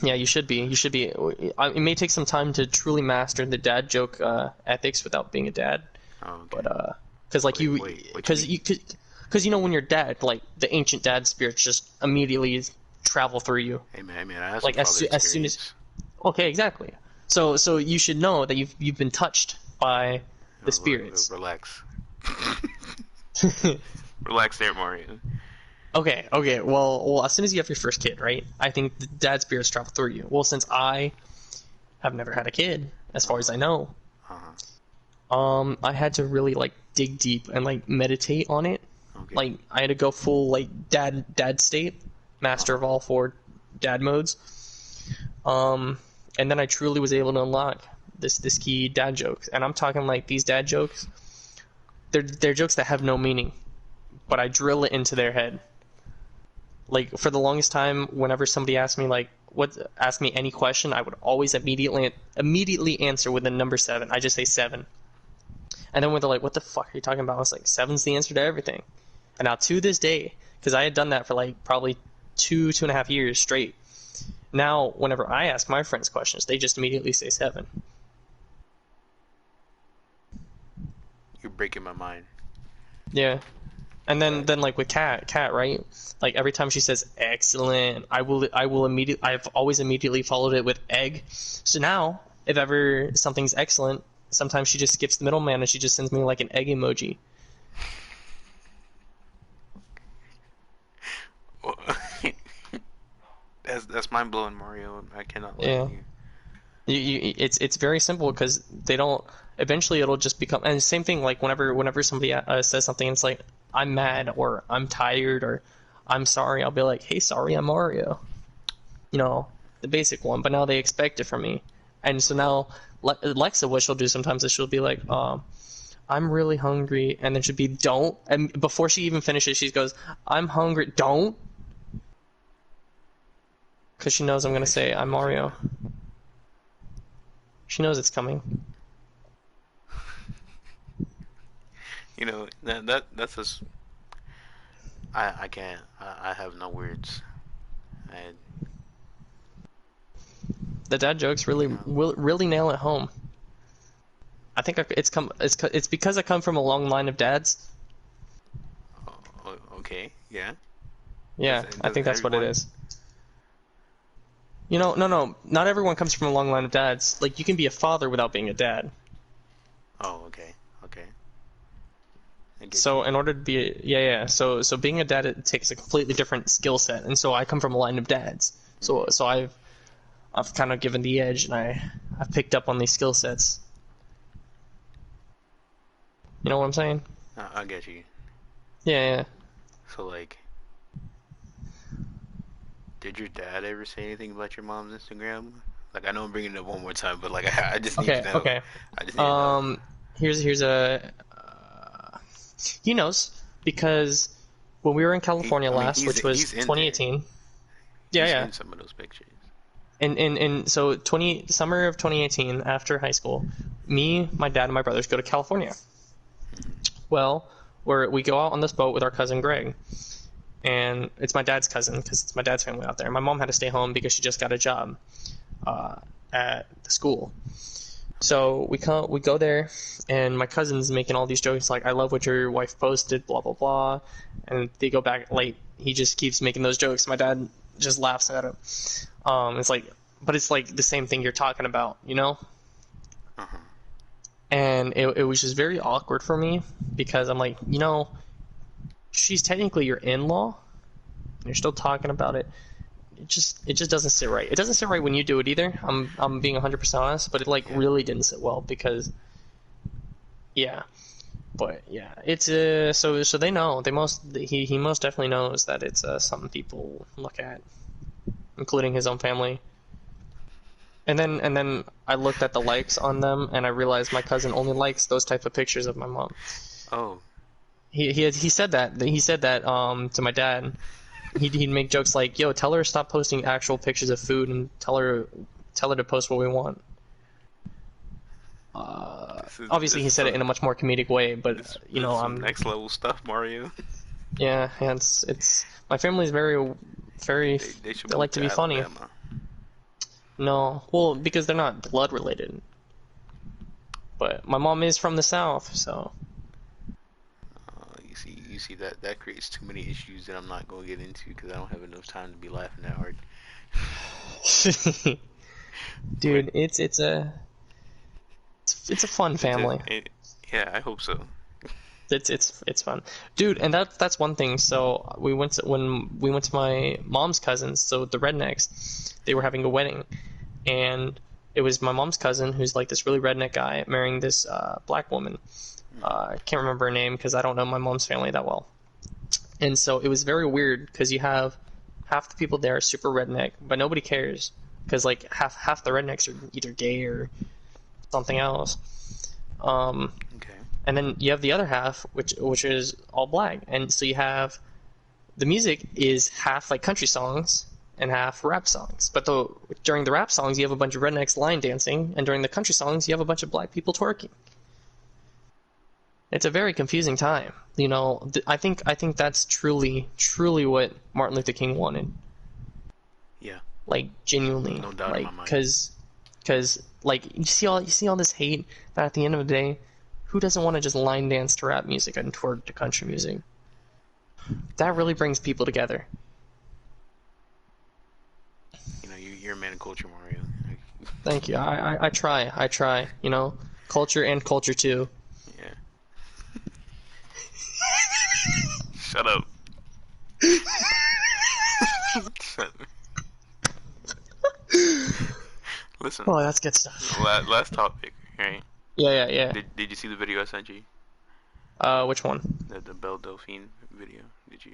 [SPEAKER 1] Yeah, you should be. You should be. It may take some time to truly master the dad joke ethics without being a dad.
[SPEAKER 2] Oh, okay.
[SPEAKER 1] But because like because you know when you're dead, like the ancient dad spirits just immediately travel through you.
[SPEAKER 2] Hey man, I have
[SPEAKER 1] like as soon as. Okay, exactly. So you should know that you've been touched by the spirits.
[SPEAKER 2] Relax. Relax there, Mario.
[SPEAKER 1] Okay. Well, as soon as you have your first kid, right? I think the dad spirits travel through you. Well, since I have never had a kid, as far as I know, I had to really like dig deep and like meditate on it. Okay. Like I had to go full like dad state, master of all four dad modes. And then I truly was able to unlock this key dad jokes, and I'm talking like these dad jokes. They're jokes that have no meaning, but I drill it into their head. Like for the longest time, whenever somebody asked me any question, I would always immediately answer with the number 7. I just say 7, and then when they're like, "What the fuck are you talking about?" I was like, "7's the answer to everything." And now to this day, because I had done that for like probably 2.5 years straight. Now, whenever I ask my friends questions, they just immediately say 7.
[SPEAKER 2] You're breaking my mind.
[SPEAKER 1] Yeah. And then like with Kat, right? Like every time she says excellent, I will immediately. I've always immediately followed it with egg. So now, if ever something's excellent, sometimes she just skips the middleman and she just sends me like an egg emoji.
[SPEAKER 2] That's mind blowing, Mario. I cannot lie to you.
[SPEAKER 1] It's very simple because they don't. Eventually, it'll just become. And the same thing, like whenever somebody says something, it's like I'm mad or I'm tired or I'm sorry. I'll be like, hey, sorry, I'm Mario. You know, the basic one. But now they expect it from me, and so now Alexa, what she'll do sometimes is she'll be like, I'm really hungry, and then she'll be don't, and before she even finishes, she goes, I'm hungry, don't. Because she knows I'm going to say, I'm Mario. She knows it's coming.
[SPEAKER 2] You know, that's just... I can't. I have no words.
[SPEAKER 1] The dad jokes really nail it home. I think it's because I come from a long line of dads.
[SPEAKER 2] Oh, okay, yeah.
[SPEAKER 1] Yeah, I think that's what it is. You know, no, not everyone comes from a long line of dads. Like, you can be a father without being a dad.
[SPEAKER 2] Oh, okay.
[SPEAKER 1] So in order to be so being a dad, it takes a completely different skill set, and so I come from a line of dads. So I've kind of given the edge, and I've picked up on these skill sets. You know what I'm saying?
[SPEAKER 2] I get you.
[SPEAKER 1] Yeah.
[SPEAKER 2] So like, did your dad ever say anything about your mom's Instagram? Like, I know I'm bringing it up one more time, but like, I just need to know.
[SPEAKER 1] Okay.
[SPEAKER 2] I just need to know.
[SPEAKER 1] Here's a. He knows because when we were in California last, which was 2018.
[SPEAKER 2] Yeah. He's in some of those pictures.
[SPEAKER 1] And so summer of 2018, after high school, me, my dad, and my brothers go to California. Well, we go out on this boat with our cousin Greg, and it's my dad's cousin because it's my dad's family out there. My mom had to stay home because she just got a job at the school. So we go there, and my cousin's making all these jokes like, "I love what your wife posted," blah blah blah, and they go back late. He just keeps making those jokes. My dad just laughs at him. It's like, but it's like the same thing you're talking about, you know?
[SPEAKER 2] Uh-huh.
[SPEAKER 1] And it was just very awkward for me because I'm like, you know, she's technically your in-law. You're still talking about it. It just doesn't sit right. It doesn't sit right when you do it either. I'm being 100% honest, but it like really didn't sit well because, yeah. But yeah, it's so they know he most definitely knows that it's something people look at, including his own family. And then I looked at the likes on them, and I realized my cousin only likes those type of pictures of my mom.
[SPEAKER 2] Oh.
[SPEAKER 1] He said that to my dad. He'd make jokes like, "Yo, tell her to stop posting actual pictures of food and tell her to post what we want." Obviously, he said it in a much more comedic way, but you know, I'm
[SPEAKER 2] next level stuff, Mario.
[SPEAKER 1] Yeah, it's my family's very they like to be funny. No, well, because they're not blood related. But my mom is from the South, so.
[SPEAKER 2] You see that creates too many issues that I'm not gonna get into because I don't have enough time to be laughing that hard.
[SPEAKER 1] Dude, it's a fun family.
[SPEAKER 2] Yeah, I hope so.
[SPEAKER 1] It's fun, dude, and that's one thing. So when we went to my mom's cousins, so the rednecks, they were having a wedding, and it was my mom's cousin who's like this really redneck guy marrying this black woman. I can't remember her name because I don't know my mom's family that well, and so it was very weird because you have half the people there are super redneck, but nobody cares because like half the rednecks are either gay or something else.
[SPEAKER 2] Okay.
[SPEAKER 1] And then you have the other half, which is all black, and so you have the music is half like country songs and half rap songs. But during the rap songs, you have a bunch of rednecks line dancing, and during the country songs, you have a bunch of black people twerking. It's a very confusing time, you know. I think that's truly what Martin Luther King wanted.
[SPEAKER 2] Yeah.
[SPEAKER 1] Like genuinely,
[SPEAKER 2] no doubt
[SPEAKER 1] like
[SPEAKER 2] in my mind.
[SPEAKER 1] because like you see all this hate, but at the end of the day, who doesn't want to just line dance to rap music and twerk to country music? That really brings people together.
[SPEAKER 2] You know, you're a man of culture, Mario.
[SPEAKER 1] Thank you. I try. You know, culture and culture too.
[SPEAKER 2] Yeah. Shut up. Listen.
[SPEAKER 1] Oh, that's good stuff.
[SPEAKER 2] Last topic, right?
[SPEAKER 1] Yeah.
[SPEAKER 2] Did you see the video I sent you?
[SPEAKER 1] Which one?
[SPEAKER 2] The Belle Delphine video. Did you?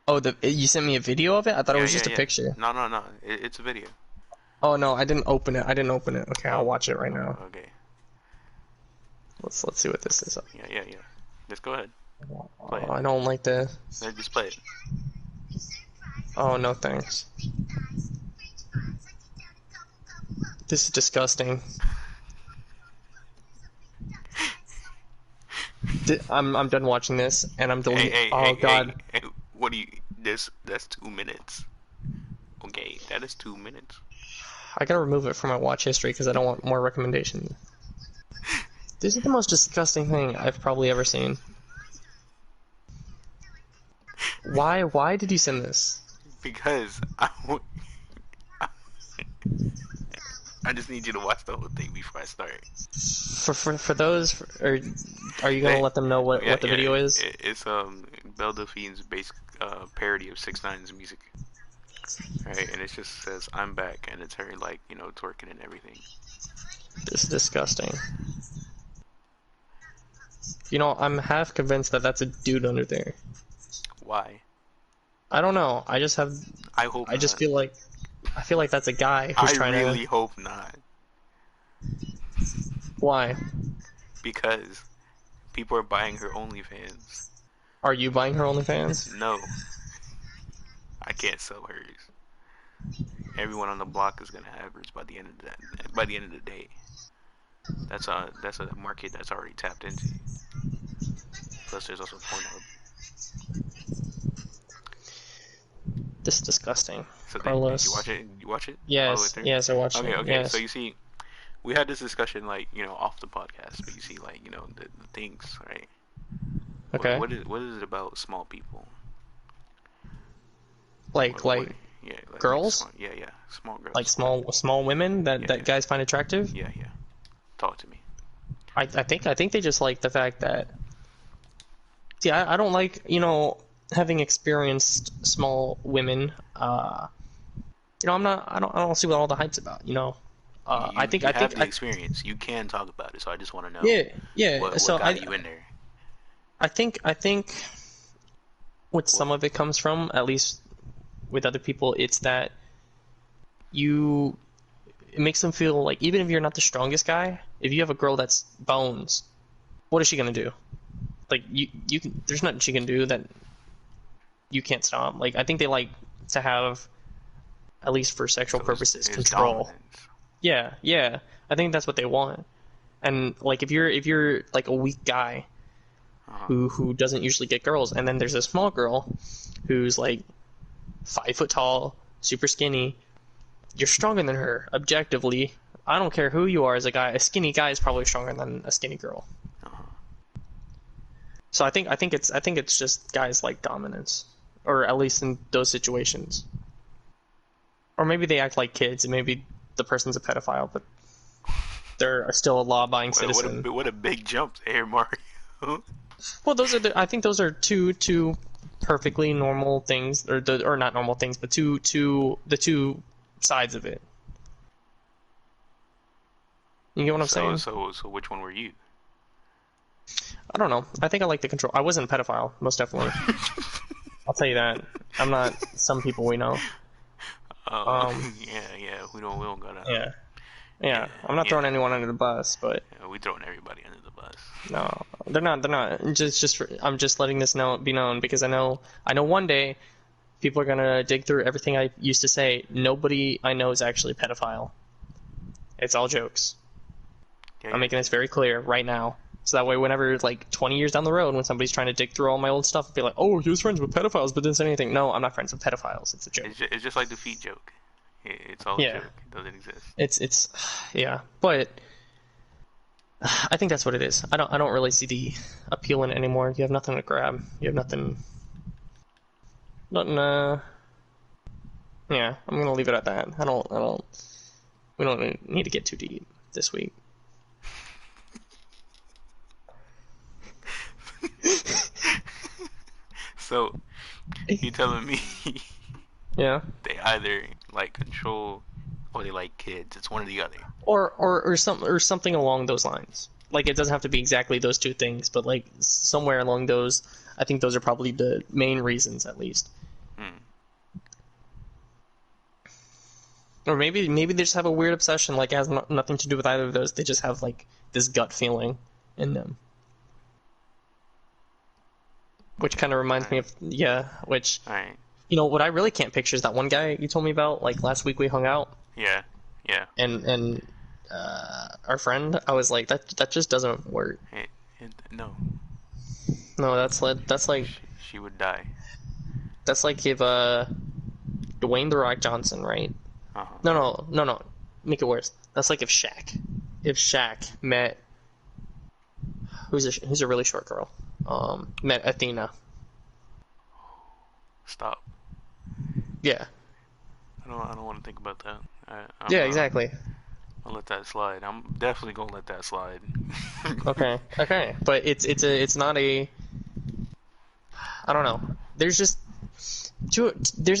[SPEAKER 1] Oh, you sent me a video of it? I thought it was just a picture.
[SPEAKER 2] No. It's a video.
[SPEAKER 1] Oh no, I didn't open it. Okay, I'll watch it right now.
[SPEAKER 2] Okay.
[SPEAKER 1] Let's see what this is.
[SPEAKER 2] Yeah. Just go ahead.
[SPEAKER 1] Play it. I don't like this.
[SPEAKER 2] Just play it.
[SPEAKER 1] Oh no, thanks. This is disgusting. I'm done watching this, and I'm deleting. God.
[SPEAKER 2] Hey, what do you? That's 2 minutes. Okay, that is 2 minutes.
[SPEAKER 1] I gotta remove it from my watch history because I don't want more recommendations. This is the most disgusting thing I've probably ever seen. Why did you send this?
[SPEAKER 2] Because I just need you to watch the whole thing before I start.
[SPEAKER 1] For those, are you gonna let them know what the video is?
[SPEAKER 2] It's Belle Delphine's basic parody of 6ix9ine's music, right? And it just says "I'm back," and it's her like twerking and everything.
[SPEAKER 1] This is disgusting. You know, I'm half convinced that that's a dude under there.
[SPEAKER 2] Why?
[SPEAKER 1] I don't know. I just feel like that's a guy who's trying to.
[SPEAKER 2] I really hope not.
[SPEAKER 1] Why?
[SPEAKER 2] Because people are buying her OnlyFans.
[SPEAKER 1] Are you buying her OnlyFans?
[SPEAKER 2] No. I can't sell hers. everyone on the block is gonna have herpes by the end of that. By the end of the day, that's a market that's already tapped into. Plus, there's also Pornhub.
[SPEAKER 1] This is disgusting.
[SPEAKER 2] So
[SPEAKER 1] Carlos,
[SPEAKER 2] did you watch it? You watch it?
[SPEAKER 1] Yes, yes, I watched it.
[SPEAKER 2] Okay.
[SPEAKER 1] Yes.
[SPEAKER 2] So you see, we had this discussion like off the podcast, but you see like the things, right?
[SPEAKER 1] Okay.
[SPEAKER 2] What is it about small people?
[SPEAKER 1] Like girls?
[SPEAKER 2] Yeah, small girls.
[SPEAKER 1] Like small women that guys find attractive?
[SPEAKER 2] Yeah. Talk to me.
[SPEAKER 1] I think they just like the fact that. See, I don't like having experienced small women. I don't see what all the hype's about. I think
[SPEAKER 2] the experience. You can talk about it, so I just want to know.
[SPEAKER 1] Yeah.
[SPEAKER 2] What
[SPEAKER 1] So
[SPEAKER 2] got you in there?
[SPEAKER 1] I think what some of it comes from, at least with other people, it's that it makes them feel like even if you're not the strongest guy, if you have a girl that's bones, what is she gonna do? Like you can, there's nothing she can do that you can't stop. Like I think they like to have, at least for sexual purposes, control.
[SPEAKER 2] Dominance.
[SPEAKER 1] Yeah. I think that's what they want. And like if you're like a weak guy who doesn't usually get girls, and then there's a small girl who's like 5 foot tall, super skinny, you're stronger than her objectively. I don't care who you are as a guy. A skinny guy is probably stronger than a skinny girl. So I think it's just guys like dominance, or at least in those situations. Or maybe they act like kids, and maybe the person's a pedophile, but they're still a law-abiding citizen.
[SPEAKER 2] What a big jump there, Mario.
[SPEAKER 1] Well, I think those are two perfectly normal things, or not normal things, but the two sides of it. You get what I'm saying?
[SPEAKER 2] So which one were you?
[SPEAKER 1] I don't know. I think I like the control. I wasn't a pedophile, most definitely. I'll tell you that. I'm not some people we know.
[SPEAKER 2] Yeah. We don't gotta.
[SPEAKER 1] Yeah. I'm not throwing anyone under the bus, but
[SPEAKER 2] we throwing everybody under the bus.
[SPEAKER 1] No, they're not. I'm just letting this be known because I know one day people are gonna dig through everything I used to say. Nobody I know is actually a pedophile. It's all jokes. I'm making this very clear right now. So that way, whenever, like, 20 years down the road, when somebody's trying to dig through all my old stuff, I'll be like, oh, he was friends with pedophiles, but didn't say anything. No, I'm not friends with pedophiles. It's a joke.
[SPEAKER 2] It's just like the feet joke. It's all a joke. It doesn't exist.
[SPEAKER 1] Yeah. But I think that's what it is. I don't really see the appeal in it anymore. You have nothing to grab. You have nothing, yeah, I'm going to leave it at that. We don't need to get too deep this week.
[SPEAKER 2] So, you telling me
[SPEAKER 1] yeah,
[SPEAKER 2] they either like control or they like kids? It's one or the other.
[SPEAKER 1] Or something along those lines. Like it doesn't have to be exactly those two things, but like somewhere along those. I think those are probably the main reasons, at least. Or maybe they just have a weird obsession, like it has nothing to do with either of those. They just have like this gut feeling in them. Which kind of reminds me of, which,
[SPEAKER 2] Right.
[SPEAKER 1] What I really can't picture is that one guy you told me about, like, last week we hung out.
[SPEAKER 2] Yeah.
[SPEAKER 1] And our friend, I was like, that just doesn't work.
[SPEAKER 2] No.
[SPEAKER 1] No, that's like...
[SPEAKER 2] She would die.
[SPEAKER 1] That's like if, Dwayne "The Rock" Johnson, right?
[SPEAKER 2] Uh-huh.
[SPEAKER 1] No. Make it worse. That's like if Shaq met... Who's a really short girl? Met Athena.
[SPEAKER 2] Stop.
[SPEAKER 1] Yeah.
[SPEAKER 2] I don't want to think about that.
[SPEAKER 1] Exactly.
[SPEAKER 2] I'll let that slide. I'm definitely gonna let that slide.
[SPEAKER 1] Okay. But it's not a. I don't know. There's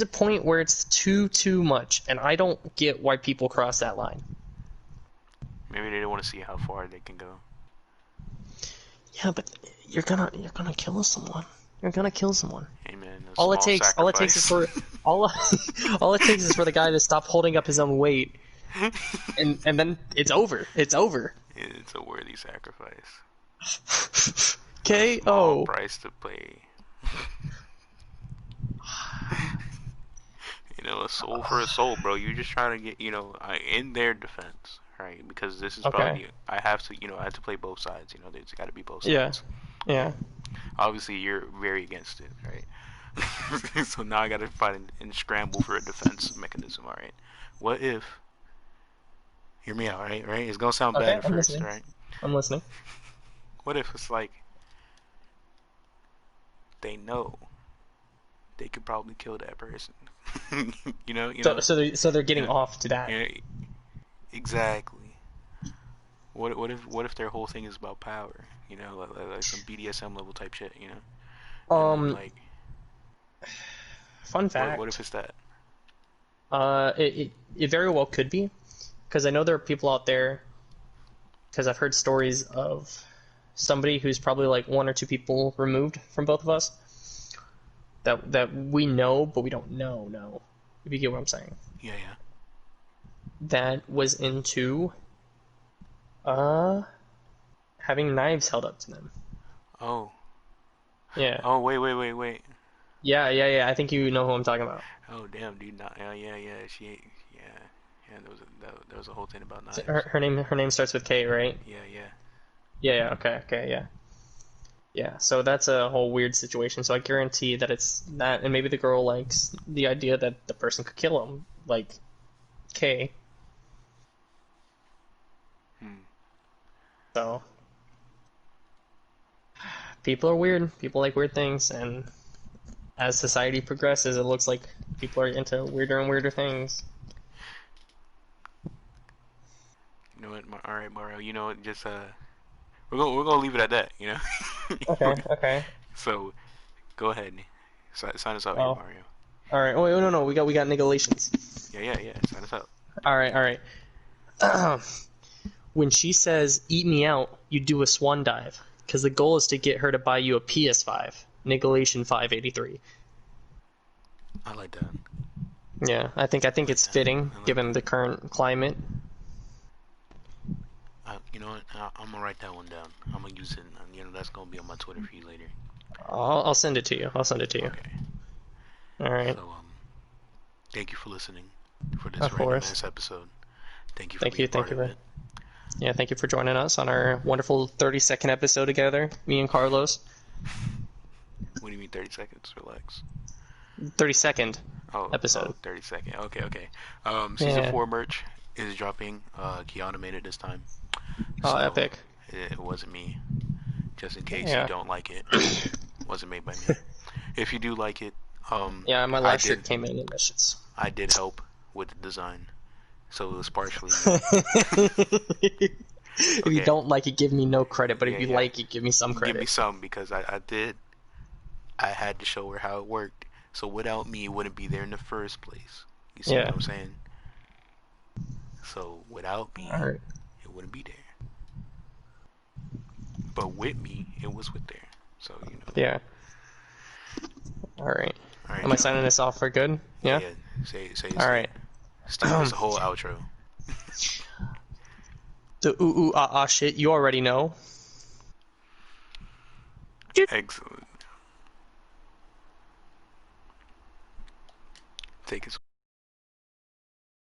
[SPEAKER 1] a point where it's too much, and I don't get why people cross that line.
[SPEAKER 2] Maybe they don't want to see how far they can go.
[SPEAKER 1] Yeah, but you're gonna kill someone. You're gonna kill someone.
[SPEAKER 2] Hey man,
[SPEAKER 1] all it takes is for the guy to stop holding up his own weight, and then it's over. It's over.
[SPEAKER 2] It's a worthy sacrifice.
[SPEAKER 1] K.O.
[SPEAKER 2] Price to pay. a soul for a soul, bro. You're just trying to get, in their defense, right? Because this is
[SPEAKER 1] Okay.
[SPEAKER 2] probably I have to, I have to play both sides. There's got to be both
[SPEAKER 1] Yeah.
[SPEAKER 2] sides.
[SPEAKER 1] Yeah.
[SPEAKER 2] Obviously, you're very against it, right? So now I got to find and scramble for a defense mechanism. All right. What if? Hear me out, right? Right? It's gonna sound bad
[SPEAKER 1] Okay.
[SPEAKER 2] at
[SPEAKER 1] I'm
[SPEAKER 2] first,
[SPEAKER 1] listening.
[SPEAKER 2] right?
[SPEAKER 1] I'm listening.
[SPEAKER 2] What if it's like they know they could probably kill that person?
[SPEAKER 1] So they're
[SPEAKER 2] you
[SPEAKER 1] getting
[SPEAKER 2] know,
[SPEAKER 1] off to that.
[SPEAKER 2] you know, exactly. What if their whole thing is about power? Like some BDSM level type shit. And then
[SPEAKER 1] Um.
[SPEAKER 2] like,
[SPEAKER 1] Fun
[SPEAKER 2] what if
[SPEAKER 1] fact.
[SPEAKER 2] it's that?
[SPEAKER 1] It very well could be, because I know there are people out there. Because I've heard stories of somebody who's probably like one or two people removed from both of us that we know, but we don't know. No, if you get what I'm saying.
[SPEAKER 2] Yeah, yeah.
[SPEAKER 1] That was into uh having knives held up to them.
[SPEAKER 2] Oh,
[SPEAKER 1] Yeah.
[SPEAKER 2] oh, wait.
[SPEAKER 1] Yeah. I think you know who I'm talking about.
[SPEAKER 2] Oh, damn, dude. Not, yeah. Yeah. There was a whole thing about
[SPEAKER 1] So
[SPEAKER 2] knives.
[SPEAKER 1] her name starts with K, right?
[SPEAKER 2] Yeah.
[SPEAKER 1] Yeah. Okay. Yeah. Yeah. So that's a whole weird situation. So I guarantee that it's that, and maybe the girl likes the idea that the person could kill him, like K.
[SPEAKER 2] Hmm.
[SPEAKER 1] So people are weird. People like weird things, and as society progresses, it looks like people are into weirder and weirder things.
[SPEAKER 2] You know what? All right, Mario. You know what? Just we're gonna leave it at that.
[SPEAKER 1] Okay.
[SPEAKER 2] So go ahead. Sign us out here,
[SPEAKER 1] Oh,
[SPEAKER 2] Mario.
[SPEAKER 1] all right. Oh, no. We got negulations.
[SPEAKER 2] Yeah. Sign us out.
[SPEAKER 1] All right. When she says "eat me out," you do a swan dive because the goal is to get her to buy you a PS5. Niggalation 583.
[SPEAKER 2] I like that.
[SPEAKER 1] Yeah, I think it's fitting
[SPEAKER 2] I like
[SPEAKER 1] given
[SPEAKER 2] that.
[SPEAKER 1] the current climate.
[SPEAKER 2] You know what? I'm gonna write that one down. I'm gonna use it. That's gonna be on my Twitter feed later.
[SPEAKER 1] I'll send it to you. I'll send it to you.
[SPEAKER 2] Okay.
[SPEAKER 1] All right.
[SPEAKER 2] So thank you for listening for this
[SPEAKER 1] Of
[SPEAKER 2] random
[SPEAKER 1] course.
[SPEAKER 2] ass episode. Thank you for
[SPEAKER 1] Thank
[SPEAKER 2] being
[SPEAKER 1] you.
[SPEAKER 2] part of it.
[SPEAKER 1] Yeah, thank you for joining us on our wonderful 30-second episode together, me and Carlos.
[SPEAKER 2] What do you mean 30 seconds? Relax.
[SPEAKER 1] 32nd
[SPEAKER 2] Oh,
[SPEAKER 1] episode.
[SPEAKER 2] 30 second. Okay. Season
[SPEAKER 1] Yeah.
[SPEAKER 2] 4 merch is dropping. Kiana made it this time.
[SPEAKER 1] Oh,
[SPEAKER 2] So
[SPEAKER 1] epic.
[SPEAKER 2] it wasn't me. Just in case you
[SPEAKER 1] Yeah.
[SPEAKER 2] don't like it, it wasn't made by me. If you do like it,
[SPEAKER 1] Yeah, my
[SPEAKER 2] I
[SPEAKER 1] last shirt
[SPEAKER 2] did
[SPEAKER 1] came in missions.
[SPEAKER 2] I did help with the design, so it was partially me.
[SPEAKER 1] If you
[SPEAKER 2] Okay,
[SPEAKER 1] don't like it, give me no credit, but if you
[SPEAKER 2] yeah.
[SPEAKER 1] like it, give me some
[SPEAKER 2] Give me
[SPEAKER 1] credit.
[SPEAKER 2] some because I had to show her how it worked. So without me, it wouldn't be there in the first place. You see what
[SPEAKER 1] Yeah.
[SPEAKER 2] I'm saying? So without me,
[SPEAKER 1] All right.
[SPEAKER 2] it wouldn't be there. But with me, it was with there. So
[SPEAKER 1] Yeah. All right.
[SPEAKER 2] All right,
[SPEAKER 1] Am I
[SPEAKER 2] John.
[SPEAKER 1] signing this off for good?
[SPEAKER 2] Yeah,
[SPEAKER 1] Yeah.
[SPEAKER 2] yeah. Say
[SPEAKER 1] All right.
[SPEAKER 2] Steve, it's a whole outro.
[SPEAKER 1] The ooh ah shit you already know.
[SPEAKER 2] Excellent. Take us.